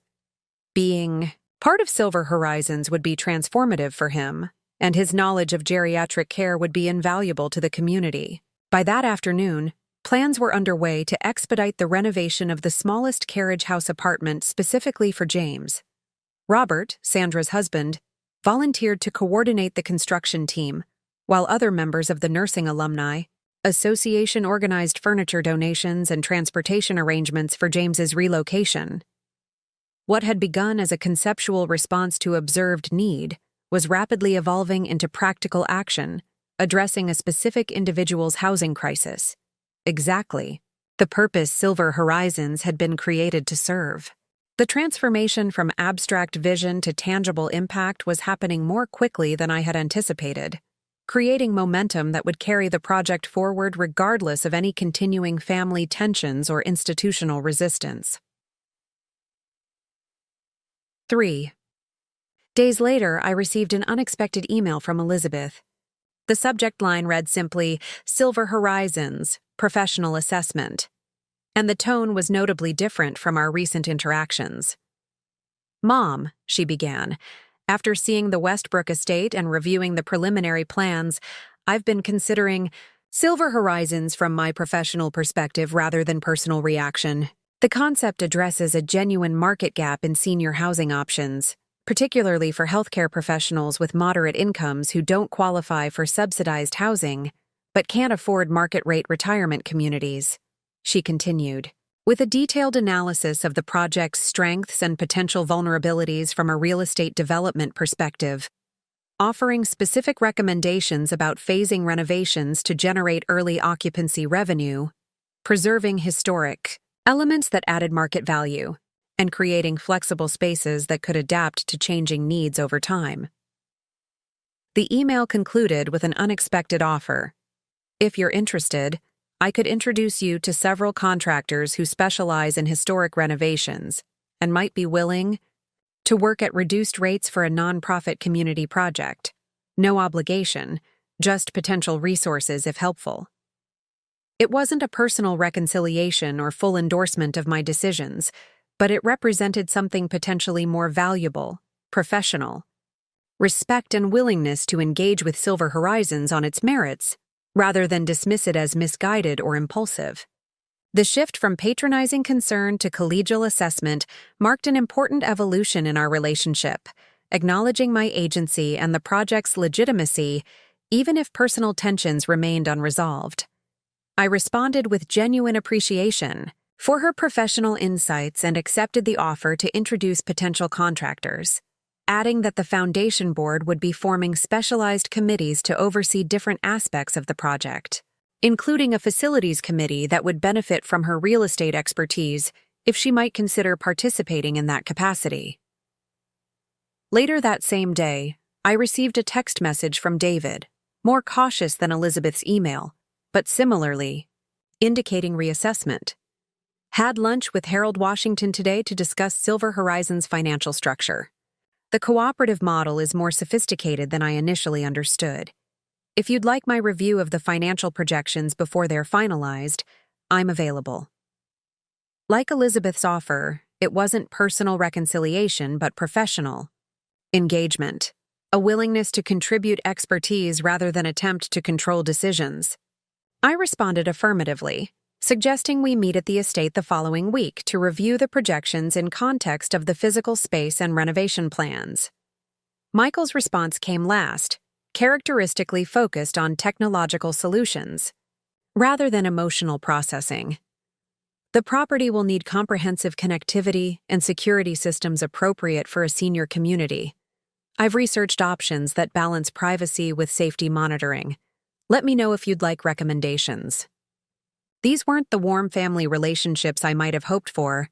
Being part of Silver Horizons would be transformative for him, and his knowledge of geriatric care would be invaluable to the community." By that afternoon, plans were underway to expedite the renovation of the smallest carriage house apartment specifically for James. Robert, Sandra's husband, volunteered to coordinate the construction team, while other members of the nursing alumni association organized furniture donations and transportation arrangements for James's relocation. What had begun as a conceptual response to observed need was rapidly evolving into practical action, addressing a specific individual's housing crisis, Exactly. The purpose Silver Horizons had been created to serve. The transformation from abstract vision to tangible impact was happening more quickly than I had anticipated, creating momentum that would carry the project forward regardless of any continuing family tensions or institutional resistance. 3. Days later, I received an unexpected email from Elizabeth. The subject line read simply, "Silver Horizons, Professional Assessment," and the tone was notably different from our recent interactions. "Mom," she began, "after seeing the Westbrook estate and reviewing the preliminary plans, I've been considering Silver Horizons from my professional perspective rather than personal reaction. The concept addresses a genuine market gap in senior housing options, particularly for healthcare professionals with moderate incomes who don't qualify for subsidized housing but can't afford market-rate retirement communities," she continued. With a detailed analysis of the project's strengths and potential vulnerabilities from a real estate development perspective, offering specific recommendations about phasing renovations to generate early occupancy revenue, preserving historic elements that added market value, and creating flexible spaces that could adapt to changing needs over time. The email concluded with an unexpected offer. "If you're interested, I could introduce you to several contractors who specialize in historic renovations and might be willing to work at reduced rates for a nonprofit community project. No obligation, just potential resources if helpful." It wasn't a personal reconciliation or full endorsement of my decisions, but it represented something potentially more valuable, professional. Respect and willingness to engage with Silver Horizons on its merits, rather than dismiss it as misguided or impulsive. The shift from patronizing concern to collegial assessment marked an important evolution in our relationship, acknowledging my agency and the project's legitimacy, even if personal tensions remained unresolved. I responded with genuine appreciation for her professional insights and accepted the offer to introduce potential contractors, adding that the foundation board would be forming specialized committees to oversee different aspects of the project, including a facilities committee that would benefit from her real estate expertise if she might consider participating in that capacity. Later that same day, I received a text message from David, more cautious than Elizabeth's email, but similarly indicating reassessment. "Had lunch with Harold Washington today to discuss Silver Horizons' financial structure. The cooperative model is more sophisticated than I initially understood. If you'd like my review of the financial projections before they're finalized, I'm available." Like Elizabeth's offer, it wasn't personal reconciliation but professional engagement, a willingness to contribute expertise rather than attempt to control decisions. I responded affirmatively, suggesting we meet at the estate the following week to review the projections in context of the physical space and renovation plans. Michael's response came last, characteristically focused on technological solutions, rather than emotional processing. "The property will need comprehensive connectivity and security systems appropriate for a senior community. I've researched options that balance privacy with safety monitoring. Let me know if you'd like recommendations." These weren't the warm family relationships I might have hoped for,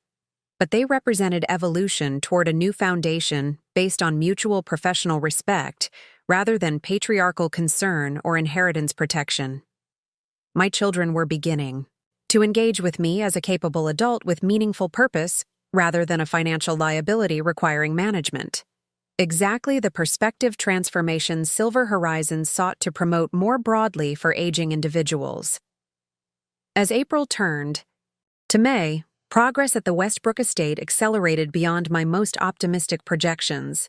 but they represented evolution toward a new foundation based on mutual professional respect rather than patriarchal concern or inheritance protection. My children were beginning to engage with me as a capable adult with meaningful purpose rather than a financial liability requiring management. Exactly the perspective transformation Silver Horizons sought to promote more broadly for aging individuals. As April turned to May, progress at the Westbrook estate accelerated beyond my most optimistic projections.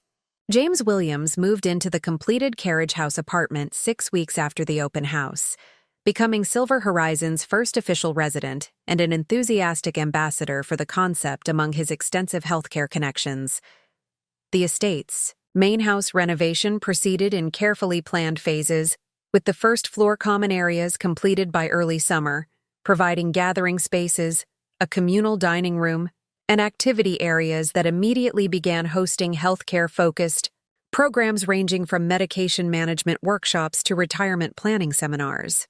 James Williams moved into the completed carriage house apartment 6 weeks after the open house, becoming Silver Horizons' first official resident and an enthusiastic ambassador for the concept among his extensive healthcare connections. The estate's main house renovation proceeded in carefully planned phases, with the first floor common areas completed by early summer, providing gathering spaces, a communal dining room, and activity areas that immediately began hosting healthcare-focused programs ranging from medication management workshops to retirement planning seminars.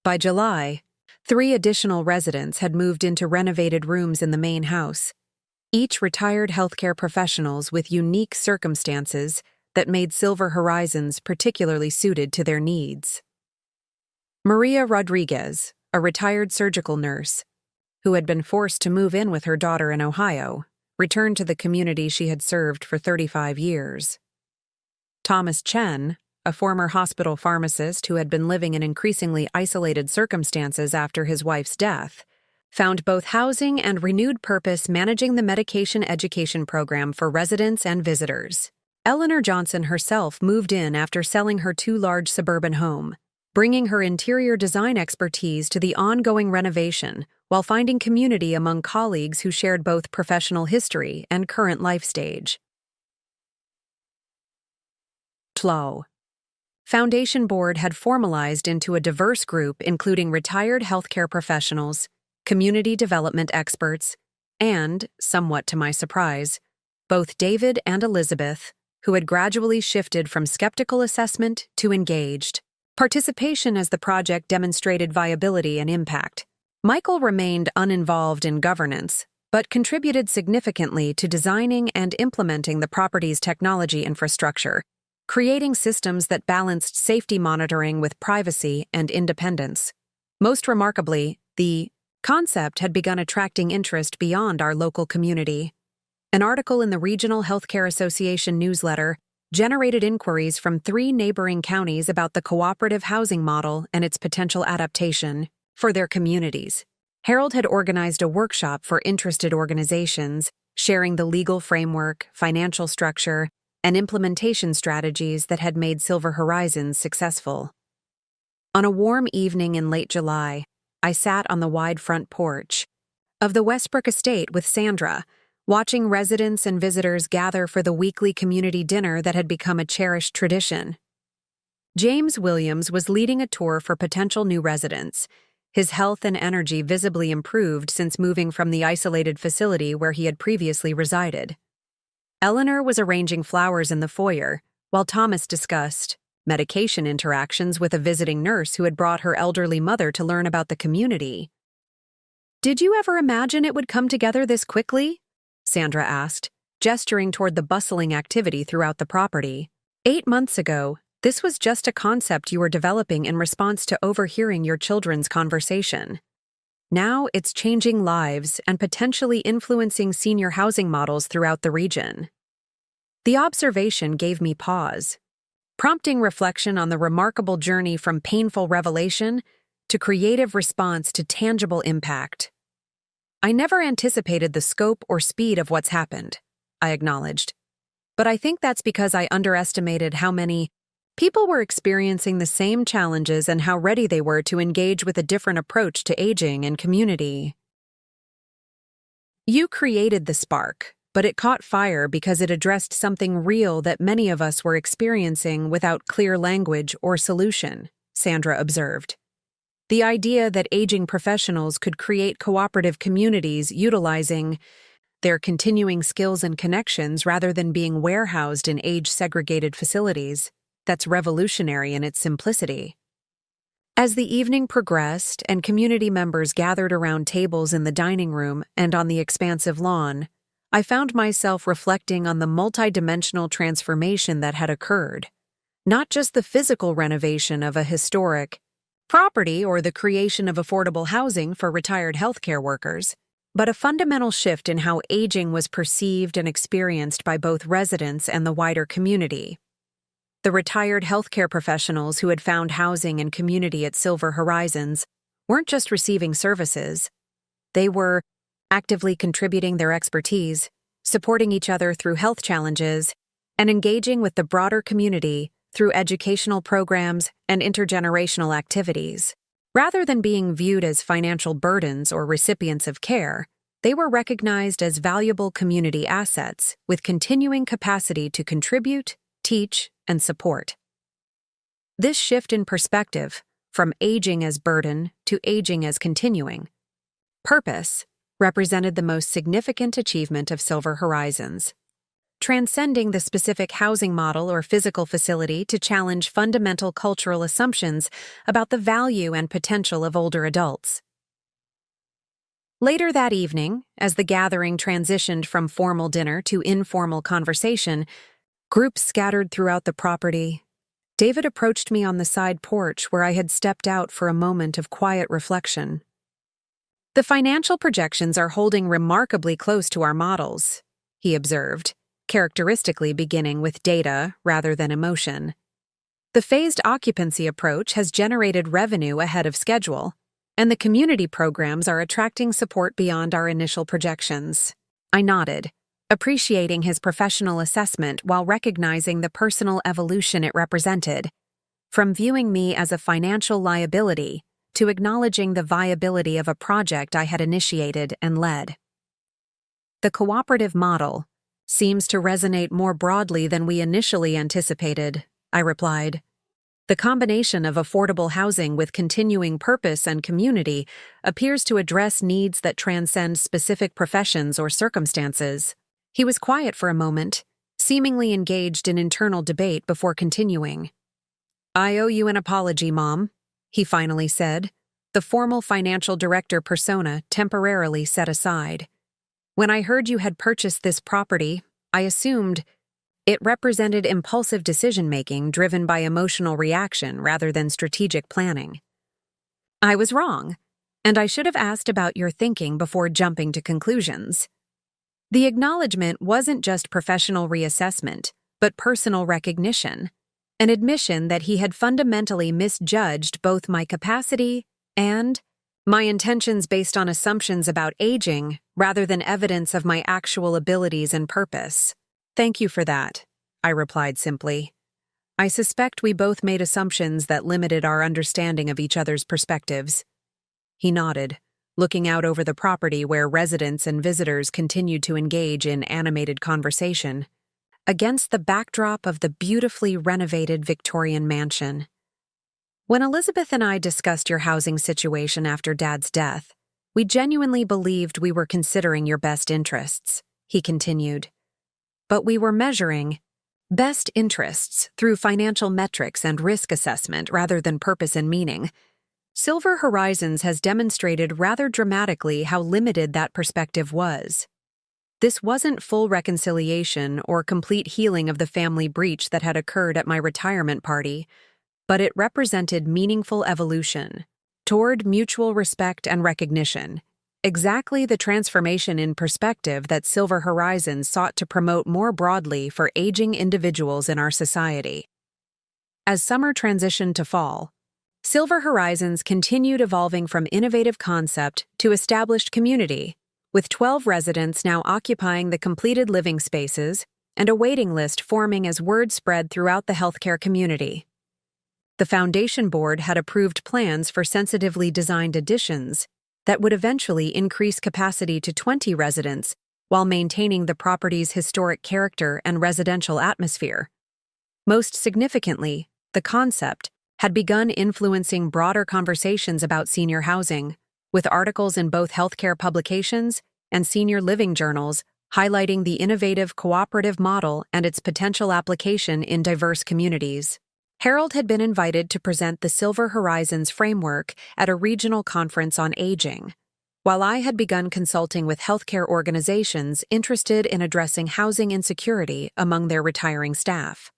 By July, 3 additional residents had moved into renovated rooms in the main house, each retired healthcare professionals with unique circumstances that made Silver Horizons particularly suited to their needs. Maria Rodriguez, a retired surgical nurse, who had been forced to move in with her daughter in Ohio, returned to the community she had served for 35 years. Thomas Chen, a former hospital pharmacist who had been living in increasingly isolated circumstances after his wife's death, found both housing and renewed purpose managing the medication education program for residents and visitors. Eleanor Johnson herself moved in after selling her too-large suburban home, bringing her interior design expertise to the ongoing renovation while finding community among colleagues who shared both professional history and current life stage. TLO. Foundation Board had formalized into a diverse group including retired healthcare professionals, community development experts, and, somewhat to my surprise, both David and Elizabeth, who had gradually shifted from skeptical assessment to engaged participation as the project demonstrated viability and impact. Michael remained uninvolved in governance, but contributed significantly to designing and implementing the property's technology infrastructure, creating systems that balanced safety monitoring with privacy and independence. Most remarkably, the concept had begun attracting interest beyond our local community. An article in the Regional Healthcare Association newsletter generated inquiries from 3 neighboring counties about the cooperative housing model and its potential adaptation for their communities. Harold had organized a workshop for interested organizations, sharing the legal framework, financial structure, and implementation strategies that had made Silver Horizons successful. On a warm evening in late July, I sat on the wide front porch of the Westbrook estate with Sandra, watching residents and visitors gather for the weekly community dinner that had become a cherished tradition. James Williams was leading a tour for potential new residents, his health and energy visibly improved since moving from the isolated facility where he had previously resided. Eleanor was arranging flowers in the foyer, while Thomas discussed medication interactions with a visiting nurse who had brought her elderly mother to learn about the community. "Did you ever imagine it would come together this quickly?" Sandra asked, gesturing toward the bustling activity throughout the property. 8 months ago, this was just a concept you were developing in response to overhearing your children's conversation. Now it's changing lives and potentially influencing senior housing models throughout the region. The observation gave me pause, prompting reflection on the remarkable journey from painful revelation to creative response to tangible impact. "I never anticipated the scope or speed of what's happened," I acknowledged. "But I think that's because I underestimated how many people were experiencing the same challenges and how ready they were to engage with a different approach to aging and community." "You created the spark, but it caught fire because it addressed something real that many of us were experiencing without clear language or solution," Sandra observed. "The idea that aging professionals could create cooperative communities utilizing their continuing skills and connections rather than being warehoused in age-segregated facilities. That's revolutionary in its simplicity." As the evening progressed and community members gathered around tables in the dining room and on the expansive lawn, I found myself reflecting on the multidimensional transformation that had occurred. Not just the physical renovation of a historic property or the creation of affordable housing for retired healthcare workers, but a fundamental shift in how aging was perceived and experienced by both residents and the wider community. The retired healthcare professionals who had found housing and community at Silver Horizons weren't just receiving services. They were actively contributing their expertise, supporting each other through health challenges, and engaging with the broader community through educational programs and intergenerational activities. Rather than being viewed as financial burdens or recipients of care, they were recognized as valuable community assets with continuing capacity to contribute, teach, and support. This shift in perspective, from aging as burden to aging as continuing purpose, represented the most significant achievement of Silver Horizons. Transcending the specific housing model or physical facility to challenge fundamental cultural assumptions about the value and potential of older adults. Later that evening, as the gathering transitioned from formal dinner to informal conversation, groups scattered throughout the property. David approached me on the side porch where I had stepped out for a moment of quiet reflection. "The financial projections are holding remarkably close to our models," he observed, characteristically beginning with data rather than emotion. "The phased occupancy approach has generated revenue ahead of schedule, and the community programs are attracting support beyond our initial projections." I nodded, appreciating his professional assessment while recognizing the personal evolution it represented, from viewing me as a financial liability to acknowledging the viability of a project I had initiated and led. "The cooperative model seems to resonate more broadly than we initially anticipated," I replied. "The combination of affordable housing with continuing purpose and community appears to address needs that transcend specific professions or circumstances." He was quiet for a moment, seemingly engaged in internal debate before continuing. "I owe you an apology, Mom," he finally said, the formal financial director persona temporarily set aside. "When I heard you had purchased this property, I assumed it represented impulsive decision-making driven by emotional reaction rather than strategic planning. I was wrong, and I should have asked about your thinking before jumping to conclusions." The acknowledgement wasn't just professional reassessment, but personal recognition, an admission that he had fundamentally misjudged both my capacity and my intentions based on assumptions about aging rather than evidence of my actual abilities and purpose. "Thank you for that," I replied simply. "I suspect we both made assumptions that limited our understanding of each other's perspectives." He nodded, looking out over the property where residents and visitors continued to engage in animated conversation, against the backdrop of the beautifully renovated Victorian mansion. "When Elizabeth and I discussed your housing situation after Dad's death, we genuinely believed we were considering your best interests," he continued. "But we were measuring best interests through financial metrics and risk assessment rather than purpose and meaning. Silver Horizons has demonstrated rather dramatically how limited that perspective was. This wasn't full reconciliation or complete healing of the family breach that had occurred at my retirement party, but it represented meaningful evolution toward mutual respect and recognition, exactly the transformation in perspective that Silver Horizons sought to promote more broadly for aging individuals in our society." As summer transitioned to fall, Silver Horizons continued evolving from innovative concept to established community, with 12 residents now occupying the completed living spaces and a waiting list forming as word spread throughout the healthcare community. The foundation board had approved plans for sensitively designed additions that would eventually increase capacity to 20 residents while maintaining the property's historic character and residential atmosphere. Most significantly, the concept had begun influencing broader conversations about senior housing, with articles in both healthcare publications and senior living journals highlighting the innovative cooperative model and its potential application in diverse communities. Harold had been invited to present the Silver Horizons framework at a regional conference on aging, while I had begun consulting with healthcare organizations interested in addressing housing insecurity among their retiring staff.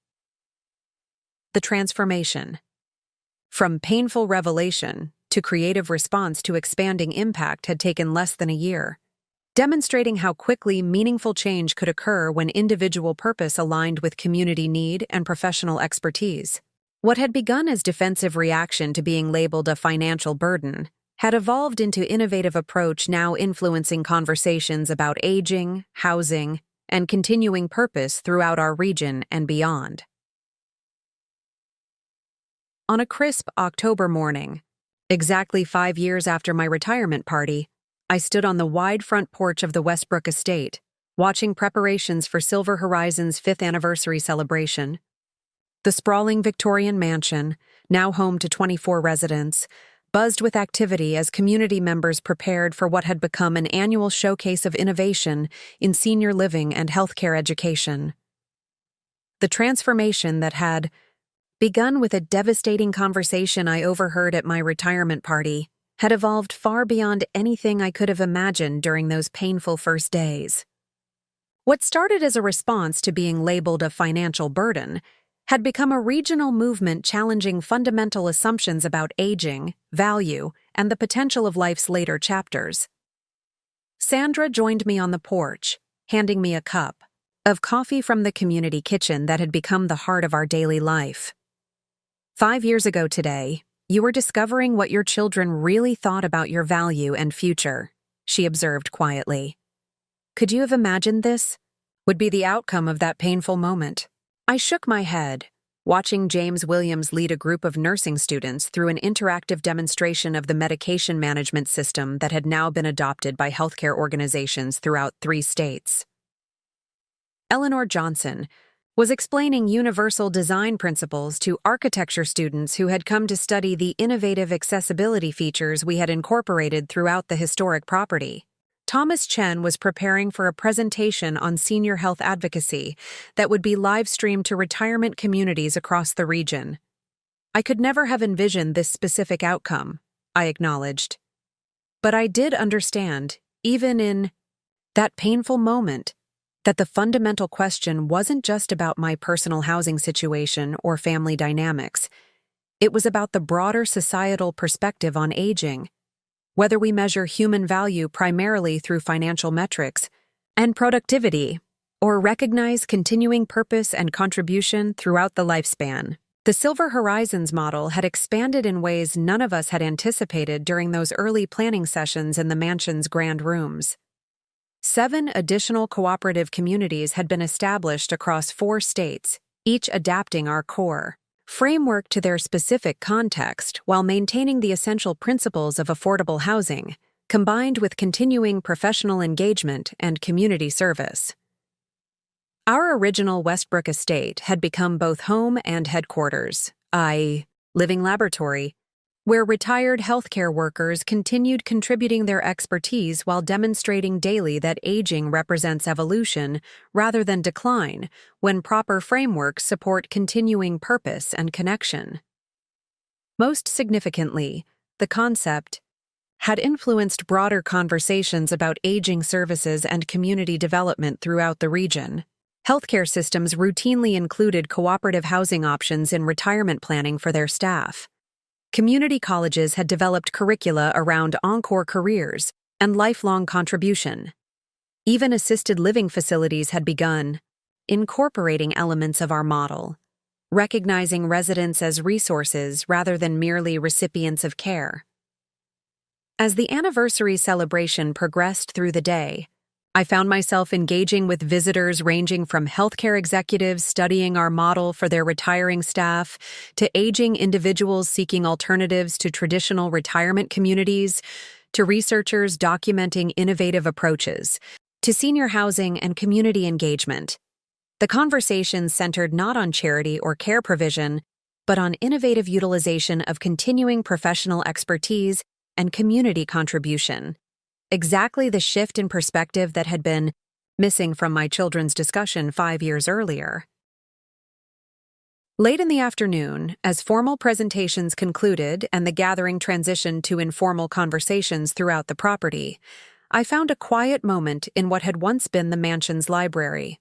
The transformation. From painful revelation to creative response to expanding impact had taken less than a year, demonstrating how quickly meaningful change could occur when individual purpose aligned with community need and professional expertise. What had begun as defensive reaction to being labeled a financial burden had evolved into innovative approach now influencing conversations about aging, housing, and continuing purpose throughout our region and beyond. On a crisp October morning, exactly 5 years after my retirement party, I stood on the wide front porch of the Westbrook estate, watching preparations for Silver Horizons' 5th anniversary celebration. The sprawling Victorian mansion, now home to 24 residents, buzzed with activity as community members prepared for what had become an annual showcase of innovation in senior living and healthcare education. The transformation that had begun with a devastating conversation I overheard at my retirement party had evolved far beyond anything I could have imagined during those painful first days. What started as a response to being labeled a financial burden had become a regional movement challenging fundamental assumptions about aging, value, and the potential of life's later chapters. Sandra joined me on the porch, handing me a cup of coffee from the community kitchen that had become the heart of our daily life. 5 years ago today, you were discovering what your children really thought about your value and future, she observed quietly. Could you have imagined this would be the outcome of that painful moment? I shook my head, watching James Williams lead a group of nursing students through an interactive demonstration of the medication management system that had now been adopted by healthcare organizations throughout 3 states. Eleanor Johnson was explaining universal design principles to architecture students who had come to study the innovative accessibility features we had incorporated throughout the historic property. Thomas Chen was preparing for a presentation on senior health advocacy that would be live-streamed to retirement communities across the region. I could never have envisioned this specific outcome, I acknowledged. But I did understand, even in that painful moment, that the fundamental question wasn't just about my personal housing situation or family dynamics. It was about the broader societal perspective on aging. Whether we measure human value primarily through financial metrics and productivity, or recognize continuing purpose and contribution throughout the lifespan. The Silver Horizons model had expanded in ways none of us had anticipated during those early planning sessions in the mansion's grand rooms. 7 additional cooperative communities had been established across 4 states, each adapting our core framework to their specific context while maintaining the essential principles of affordable housing, combined with continuing professional engagement and community service. Our original Westbrook estate had become both home and headquarters, i.e., living laboratory, where retired healthcare workers continued contributing their expertise while demonstrating daily that aging represents evolution rather than decline when proper frameworks support continuing purpose and connection. Most significantly, the concept had influenced broader conversations about aging services and community development throughout the region. Healthcare systems routinely included cooperative housing options in retirement planning for their staff. Community colleges had developed curricula around encore careers and lifelong contribution. Even assisted living facilities had begun incorporating elements of our model, recognizing residents as resources rather than merely recipients of care. As the anniversary celebration progressed through the day, I found myself engaging with visitors ranging from healthcare executives studying our model for their retiring staff, to aging individuals seeking alternatives to traditional retirement communities, to researchers documenting innovative approaches, to senior housing and community engagement. The conversation centered not on charity or care provision, but on innovative utilization of continuing professional expertise and community contribution. Exactly the shift in perspective that had been missing from my children's discussion 5 years earlier. Late in the afternoon, as formal presentations concluded and the gathering transitioned to informal conversations throughout the property, I found a quiet moment in what had once been the mansion's library.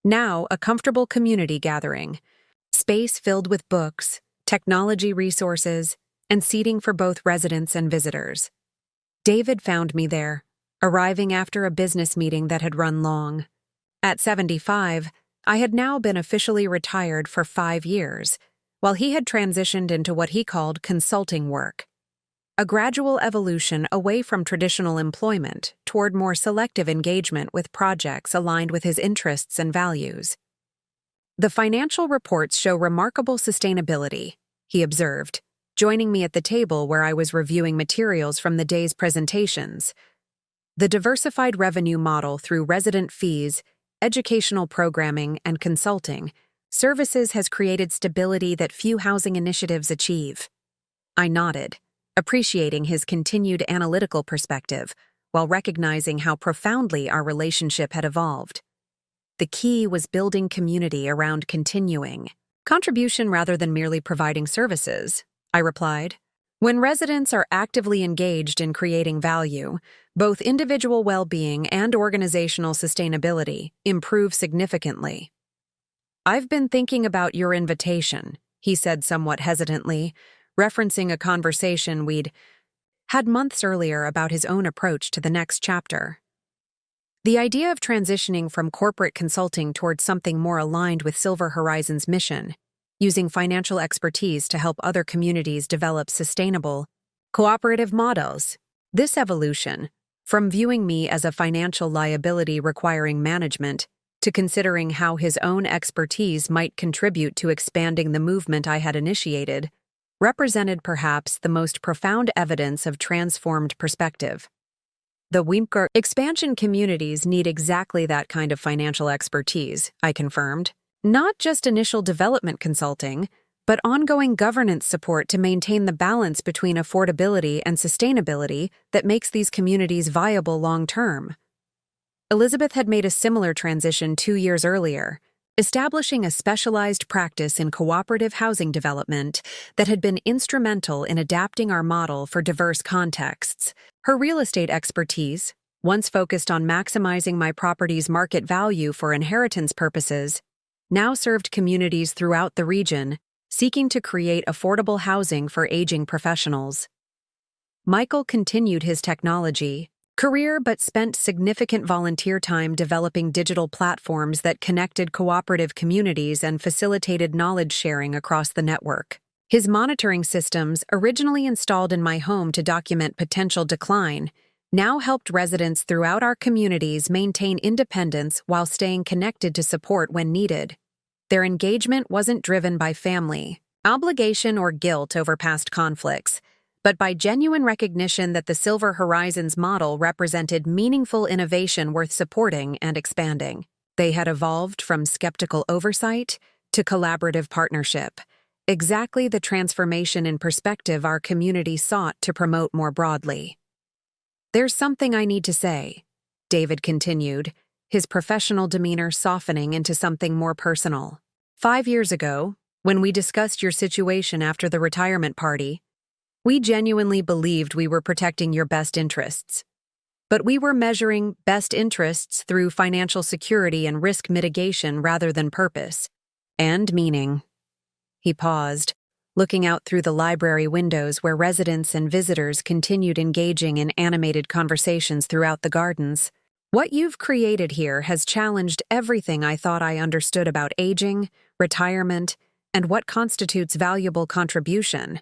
Now a comfortable community gathering, space filled with books, technology resources, and seating for both residents and visitors. David found me there, arriving after a business meeting that had run long. At 75, I had now been officially retired for 5 years, while he had transitioned into what he called consulting work. A gradual evolution away from traditional employment toward more selective engagement with projects aligned with his interests and values. The financial reports show remarkable sustainability, he observed, joining me at the table where I was reviewing materials from the day's presentations. The diversified revenue model through resident fees, educational programming, and consulting services has created stability that few housing initiatives achieve. I nodded, appreciating his continued analytical perspective, while recognizing how profoundly our relationship had evolved. The key was building community around continuing contribution rather than merely providing services, I replied. When residents are actively engaged in creating value, both individual well-being and organizational sustainability improve significantly. "I've been thinking about your invitation," he said somewhat hesitantly, referencing a conversation we'd had months earlier about his own approach to the next chapter. The idea of transitioning from corporate consulting towards something more aligned with Silver Horizon's mission, using financial expertise to help other communities develop sustainable, cooperative models. This evolution, from viewing me as a financial liability requiring management, to considering how his own expertise might contribute to expanding the movement I had initiated, represented perhaps the most profound evidence of transformed perspective. The Wimker expansion communities need exactly that kind of financial expertise, I confirmed. Not just initial development consulting, but ongoing governance support to maintain the balance between affordability and sustainability that makes these communities viable long-term. Elizabeth had made a similar transition 2 years earlier, establishing a specialized practice in cooperative housing development that had been instrumental in adapting our model for diverse contexts. Her real estate expertise, once focused on maximizing my property's market value for inheritance purposes, now served communities throughout the region, seeking to create affordable housing for aging professionals. Michael continued his technology career but spent significant volunteer time developing digital platforms that connected cooperative communities and facilitated knowledge sharing across the network. His monitoring systems, originally installed in my home to document potential decline, now helped residents throughout our communities maintain independence while staying connected to support when needed. Their engagement wasn't driven by family, obligation, or guilt over past conflicts, but by genuine recognition that the Silver Horizons model represented meaningful innovation worth supporting and expanding. They had evolved from skeptical oversight to collaborative partnership, exactly the transformation in perspective our community sought to promote more broadly. "There's something I need to say," David continued, his professional demeanor softening into something more personal. "5 years ago, when we discussed your situation after the retirement party, we genuinely believed we were protecting your best interests. But we were measuring best interests through financial security and risk mitigation rather than purpose and meaning." He paused, looking out through the library windows where residents and visitors continued engaging in animated conversations throughout the gardens. "What you've created here has challenged everything I thought I understood about aging, retirement, and what constitutes valuable contribution.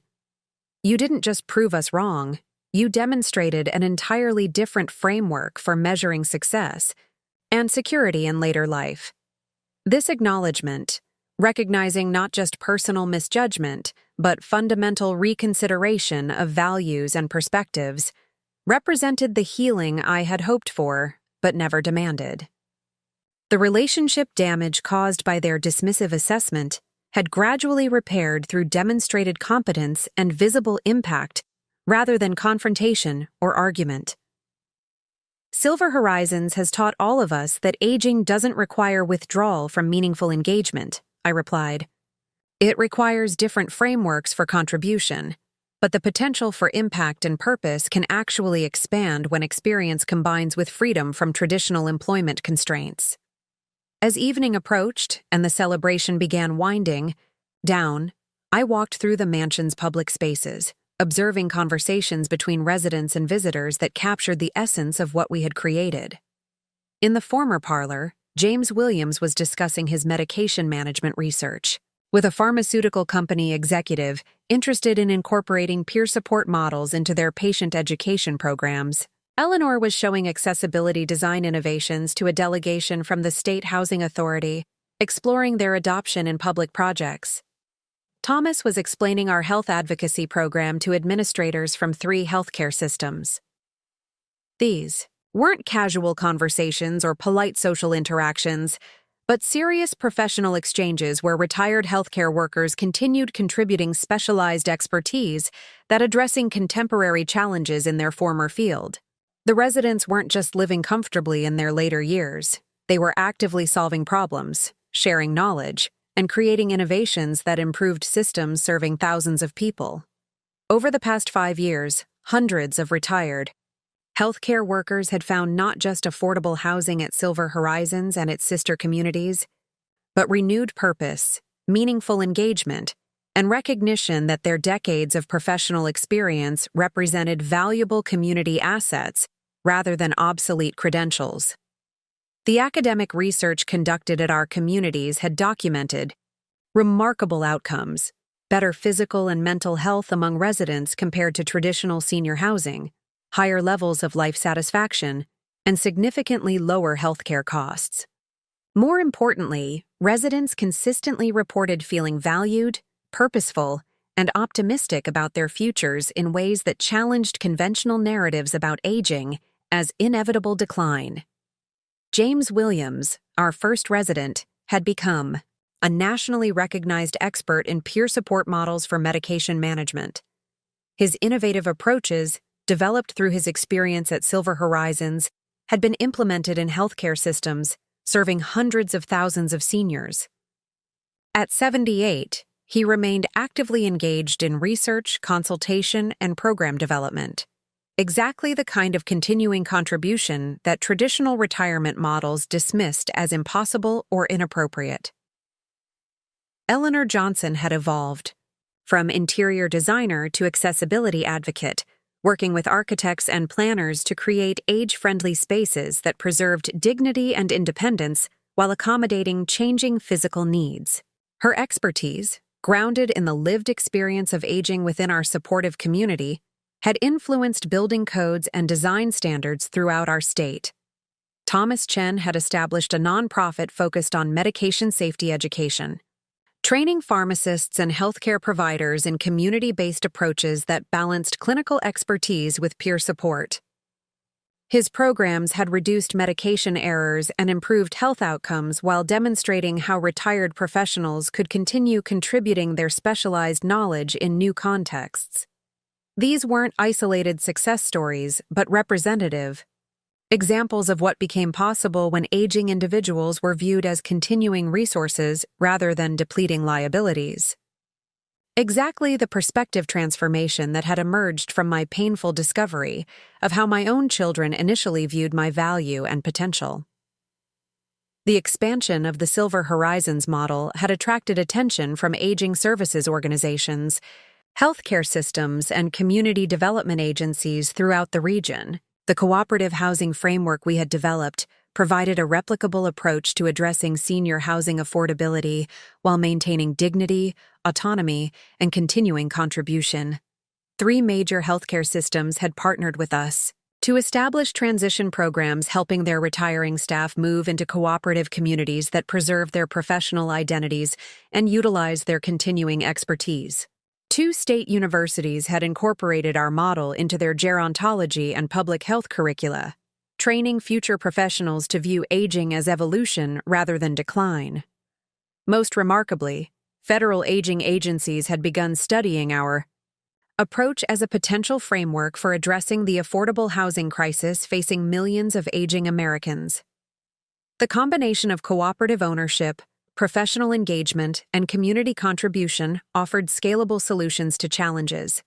You didn't just prove us wrong, you demonstrated an entirely different framework for measuring success and security in later life." This acknowledgement, recognizing not just personal misjudgment, but fundamental reconsideration of values and perspectives, represented the healing I had hoped for, but never demanded. The relationship damage caused by their dismissive assessment had gradually repaired through demonstrated competence and visible impact rather than confrontation or argument. "Silver Horizons has taught all of us that aging doesn't require withdrawal from meaningful engagement," I replied. "It requires different frameworks for contribution, but the potential for impact and purpose can actually expand when experience combines with freedom from traditional employment constraints." As evening approached and the celebration began winding down, I walked through the mansion's public spaces, observing conversations between residents and visitors that captured the essence of what we had created. In the former parlor, James Williams was discussing his medication management research with a pharmaceutical company executive interested in incorporating peer support models into their patient education programs. Eleanor was showing accessibility design innovations to a delegation from the State Housing Authority, exploring their adoption in public projects. Thomas was explaining our health advocacy program to administrators from 3 healthcare systems. These weren't casual conversations or polite social interactions, but serious professional exchanges where retired healthcare workers continued contributing specialized expertise that addressing contemporary challenges in their former field. The residents weren't just living comfortably in their later years, they were actively solving problems, sharing knowledge, and creating innovations that improved systems serving thousands of people. Over the past 5 years, hundreds of retired healthcare workers had found not just affordable housing at Silver Horizons and its sister communities, but renewed purpose, meaningful engagement, and recognition that their decades of professional experience represented valuable community assets rather than obsolete credentials. The academic research conducted at our communities had documented remarkable outcomes: better physical and mental health among residents compared to traditional senior housing, higher levels of life satisfaction, and significantly lower healthcare costs. More importantly, residents consistently reported feeling valued, purposeful, and optimistic about their futures in ways that challenged conventional narratives about aging as inevitable decline. James Williams, our first resident, had become a nationally recognized expert in peer support models for medication management. His innovative approaches, developed through his experience at Silver Horizons, had been implemented in healthcare systems, serving hundreds of thousands of seniors. At 78, he remained actively engaged in research, consultation, and program development, exactly the kind of continuing contribution that traditional retirement models dismissed as impossible or inappropriate. Eleanor Johnson had evolved from interior designer to accessibility advocate, working with architects and planners to create age-friendly spaces that preserved dignity and independence while accommodating changing physical needs. Her expertise, grounded in the lived experience of aging within our supportive community, had influenced building codes and design standards throughout our state. Thomas Chen had established a nonprofit focused on medication safety education, training pharmacists and healthcare providers in community-based approaches that balanced clinical expertise with peer support. His programs had reduced medication errors and improved health outcomes while demonstrating how retired professionals could continue contributing their specialized knowledge in new contexts. These weren't isolated success stories, but representative examples of what became possible when aging individuals were viewed as continuing resources rather than depleting liabilities. Exactly the perspective transformation that had emerged from my painful discovery of how my own children initially viewed my value and potential. The expansion of the Silver Horizons model had attracted attention from aging services organizations, healthcare systems, and community development agencies throughout the region. The cooperative housing framework we had developed provided a replicable approach to addressing senior housing affordability while maintaining dignity, autonomy, and continuing contribution. 3 major healthcare systems had partnered with us to establish transition programs helping their retiring staff move into cooperative communities that preserve their professional identities and utilize their continuing expertise. 2 state universities had incorporated our model into their gerontology and public health curricula, training future professionals to view aging as evolution rather than decline. Most remarkably, federal aging agencies had begun studying our approach as a potential framework for addressing the affordable housing crisis facing millions of aging Americans. The combination of cooperative ownership, professional engagement, and community contribution offered scalable solutions to challenges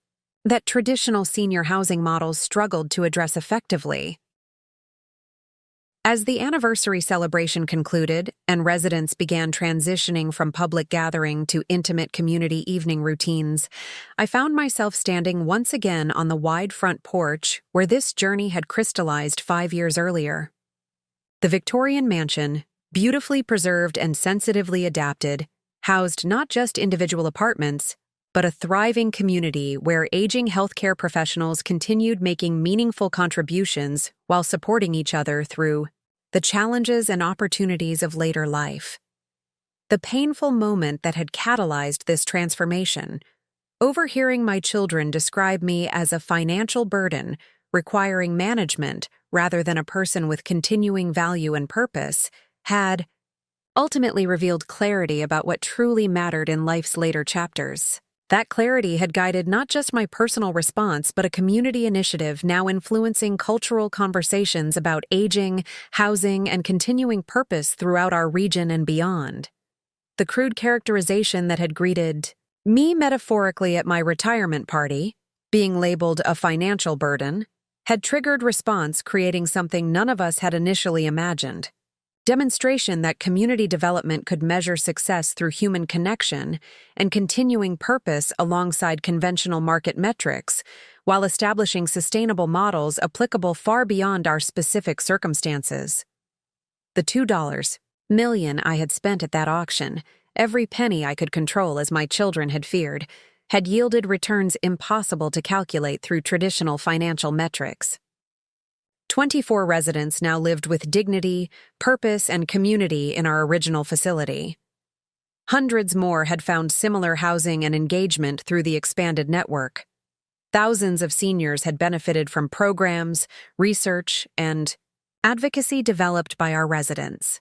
that traditional senior housing models struggled to address effectively. As the anniversary celebration concluded and residents began transitioning from public gathering to intimate community evening routines, I found myself standing once again on the wide front porch where this journey had crystallized 5 years earlier. The Victorian mansion, beautifully preserved and sensitively adapted, housed not just individual apartments, but a thriving community where aging healthcare professionals continued making meaningful contributions while supporting each other through the challenges and opportunities of later life. The painful moment that had catalyzed this transformation, overhearing my children describe me as a financial burden requiring management rather than a person with continuing value and purpose, had ultimately revealed clarity about what truly mattered in life's later chapters. That clarity had guided not just my personal response, but a community initiative now influencing cultural conversations about aging, housing, and continuing purpose throughout our region and beyond. The crude characterization that had greeted me metaphorically at my retirement party being labeled a financial burden, had triggered response, creating something none of us had initially imagined. Demonstration that community development could measure success through human connection and continuing purpose alongside conventional market metrics, while establishing sustainable models applicable far beyond our specific circumstances. The $2 million I had spent at that auction, every penny I could control as my children had feared, had yielded returns impossible to calculate through traditional financial metrics. 24 residents now lived with dignity, purpose, and community in our original facility. Hundreds more had found similar housing and engagement through the expanded network. Thousands of seniors had benefited from programs, research, and advocacy developed by our residents.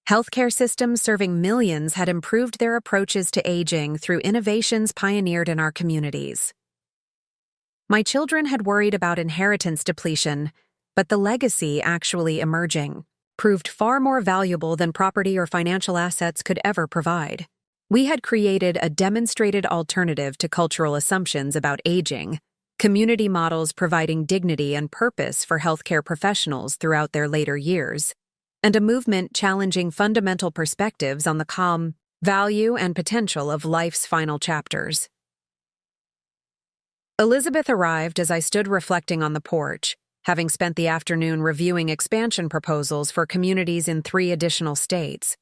Healthcare systems serving millions had improved their approaches to aging through innovations pioneered in our communities. My children had worried about inheritance depletion, but the legacy actually emerging proved far more valuable than property or financial assets could ever provide. We had created a demonstrated alternative to cultural assumptions about aging, community models providing dignity and purpose for healthcare professionals throughout their later years, and a movement challenging fundamental perspectives on the calm, value, and potential of life's final chapters. Elizabeth arrived as I stood reflecting on the porch, having spent the afternoon reviewing expansion proposals for communities in 3 additional states.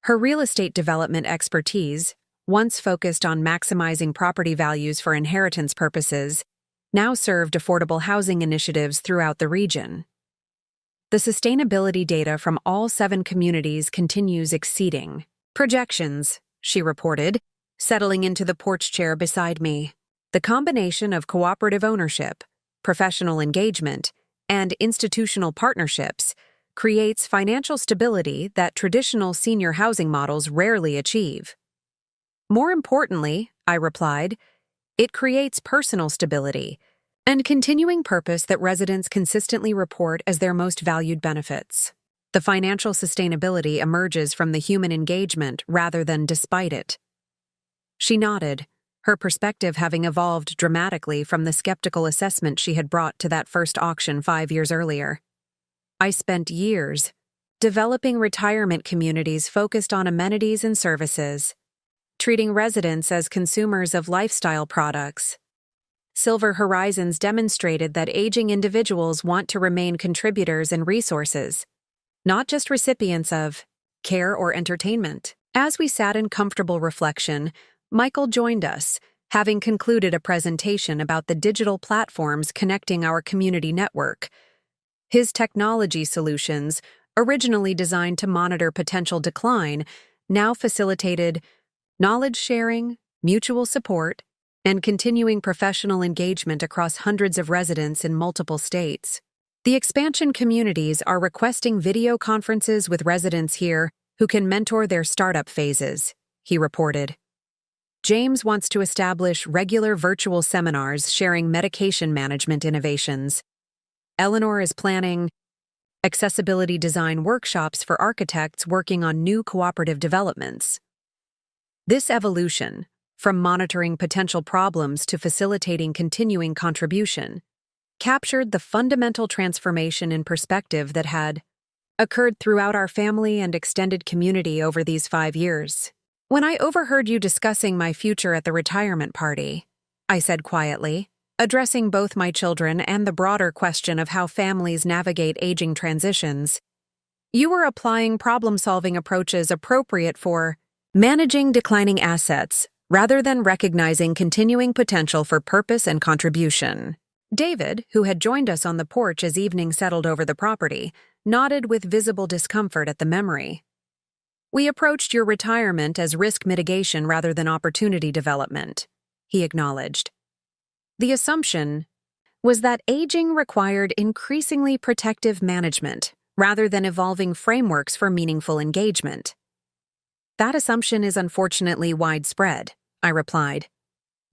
Her real estate development expertise, once focused on maximizing property values for inheritance purposes, now served affordable housing initiatives throughout the region. The sustainability data from all 7 communities continues exceeding projections, she reported, settling into the porch chair beside me. The combination of cooperative ownership, professional engagement, and institutional partnerships creates financial stability that traditional senior housing models rarely achieve. More importantly, I replied, it creates personal stability and continuing purpose that residents consistently report as their most valued benefits. The financial sustainability emerges from the human engagement rather than despite it. She nodded, her perspective having evolved dramatically from the skeptical assessment she had brought to that first auction 5 years earlier. I spent years developing retirement communities focused on amenities and services, treating residents as consumers of lifestyle products. Silver Horizons demonstrated that aging individuals want to remain contributors and resources, not just recipients of care or entertainment. As we sat in comfortable reflection, Michael joined us, having concluded a presentation about the digital platforms connecting our community network. His technology solutions, originally designed to monitor potential decline, now facilitated knowledge sharing, mutual support, and continuing professional engagement across hundreds of residents in multiple states. The expansion communities are requesting video conferences with residents here who can mentor their startup phases, he reported. James wants to establish regular virtual seminars sharing medication management innovations. Eleanor is planning accessibility design workshops for architects working on new cooperative developments. This evolution, from monitoring potential problems to facilitating continuing contribution, captured the fundamental transformation in perspective that had occurred throughout our family and extended community over these 5 years. When I overheard you discussing my future at the retirement party, I said quietly, addressing both my children and the broader question of how families navigate aging transitions, you were applying problem-solving approaches appropriate for managing declining assets rather than recognizing continuing potential for purpose and contribution. David, who had joined us on the porch as evening settled over the property, nodded with visible discomfort at the memory. We approached your retirement as risk mitigation rather than opportunity development, he acknowledged. The assumption was that aging required increasingly protective management rather than evolving frameworks for meaningful engagement. That assumption is unfortunately widespread, I replied.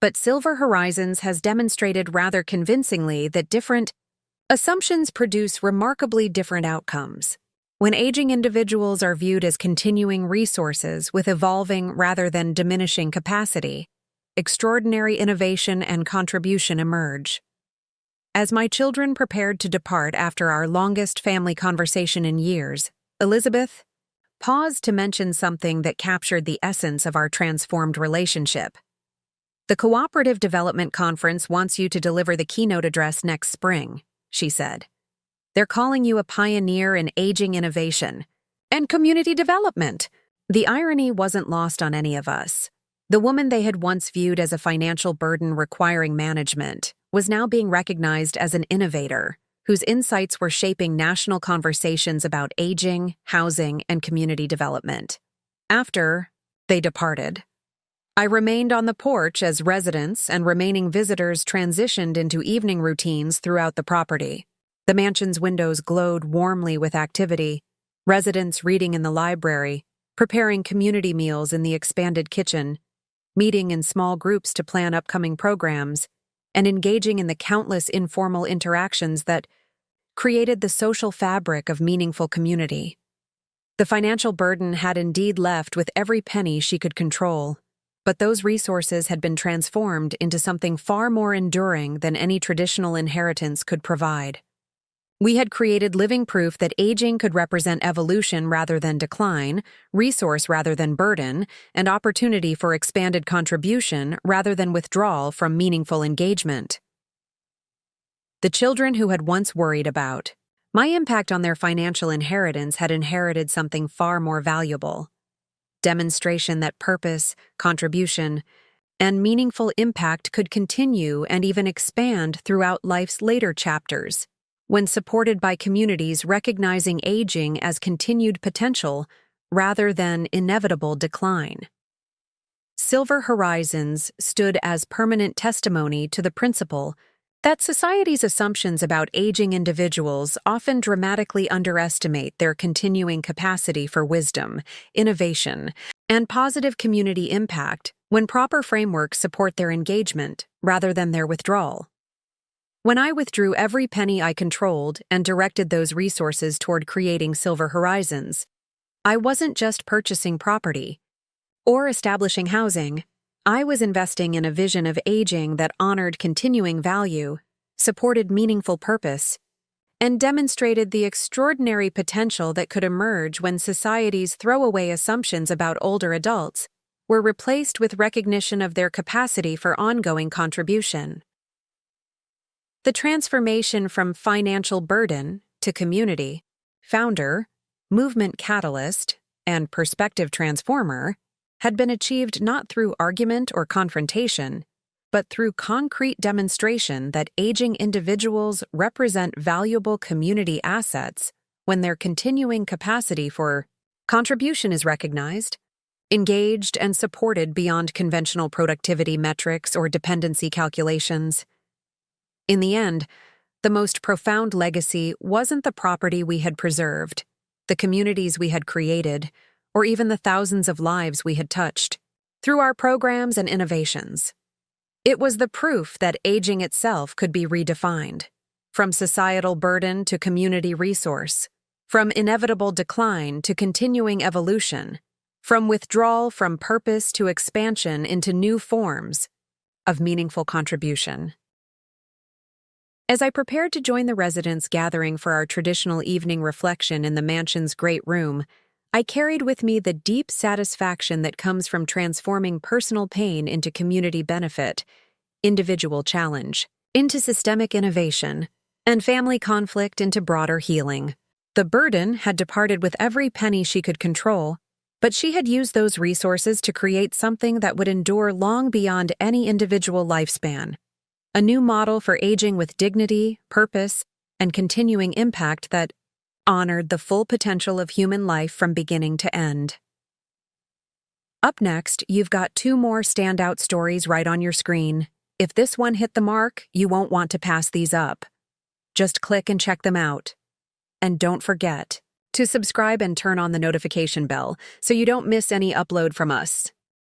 But Silver Horizons has demonstrated rather convincingly that different assumptions produce remarkably different outcomes. When aging individuals are viewed as continuing resources with evolving rather than diminishing capacity, extraordinary innovation and contribution emerge. As my children prepared to depart after our longest family conversation in years, Elizabeth paused to mention something that captured the essence of our transformed relationship. "The Cooperative Development Conference wants you to deliver the keynote address next spring," she said. "They're calling you a pioneer in aging innovation and community development." The irony wasn't lost on any of us. The woman they had once viewed as a financial burden requiring management was now being recognized as an innovator, whose insights were shaping national conversations about aging, housing, and community development. After they departed, I remained on the porch as residents and remaining visitors transitioned into evening routines throughout the property. The mansion's windows glowed warmly with activity, residents reading in the library, preparing community meals in the expanded kitchen, meeting in small groups to plan upcoming programs, and engaging in the countless informal interactions that created the social fabric of meaningful community. The financial burden had indeed left with every penny she could control, but those resources had been transformed into something far more enduring than any traditional inheritance could provide. We had created living proof that aging could represent evolution rather than decline, resource rather than burden, and opportunity for expanded contribution rather than withdrawal from meaningful engagement. The children who had once worried about my impact on their financial inheritance had inherited something far more valuable: demonstration that purpose, contribution, and meaningful impact could continue and even expand throughout life's later chapters, when supported by communities recognizing aging as continued potential rather than inevitable decline. Silver Horizons stood as permanent testimony to the principle that society's assumptions about aging individuals often dramatically underestimate their continuing capacity for wisdom, innovation, and positive community impact when proper frameworks support their engagement rather than their withdrawal. When I withdrew every penny I controlled and directed those resources toward creating Silver Horizons, I wasn't just purchasing property or establishing housing. I was investing in a vision of aging that honored continuing value, supported meaningful purpose, and demonstrated the extraordinary potential that could emerge when society's throwaway assumptions about older adults were replaced with recognition of their capacity for ongoing contribution. The transformation from financial burden to community, founder, movement catalyst, and perspective transformer had been achieved not through argument or confrontation, but through concrete demonstration that aging individuals represent valuable community assets when their continuing capacity for contribution is recognized, engaged, and supported beyond conventional productivity metrics or dependency calculations. In the end, the most profound legacy wasn't the property we had preserved, the communities we had created, or even the thousands of lives we had touched through our programs and innovations. It was the proof that aging itself could be redefined, from societal burden to community resource, from inevitable decline to continuing evolution, from withdrawal from purpose to expansion into new forms of meaningful contribution. As I prepared to join the residents gathering for our traditional evening reflection in the mansion's great room, I carried with me the deep satisfaction that comes from transforming personal pain into community benefit, individual challenge into systemic innovation, and family conflict into broader healing. The burden had departed with every penny she could control, but she had used those resources to create something that would endure long beyond any individual lifespan. A new model for aging with dignity, purpose, and continuing impact that honored the full potential of human life from beginning to end. Up next, you've got 2 more standout stories right on your screen. If this one hit the mark, you won't want to pass these up. Just click and check them out. And don't forget to subscribe and turn on the notification bell so you don't miss any upload from us.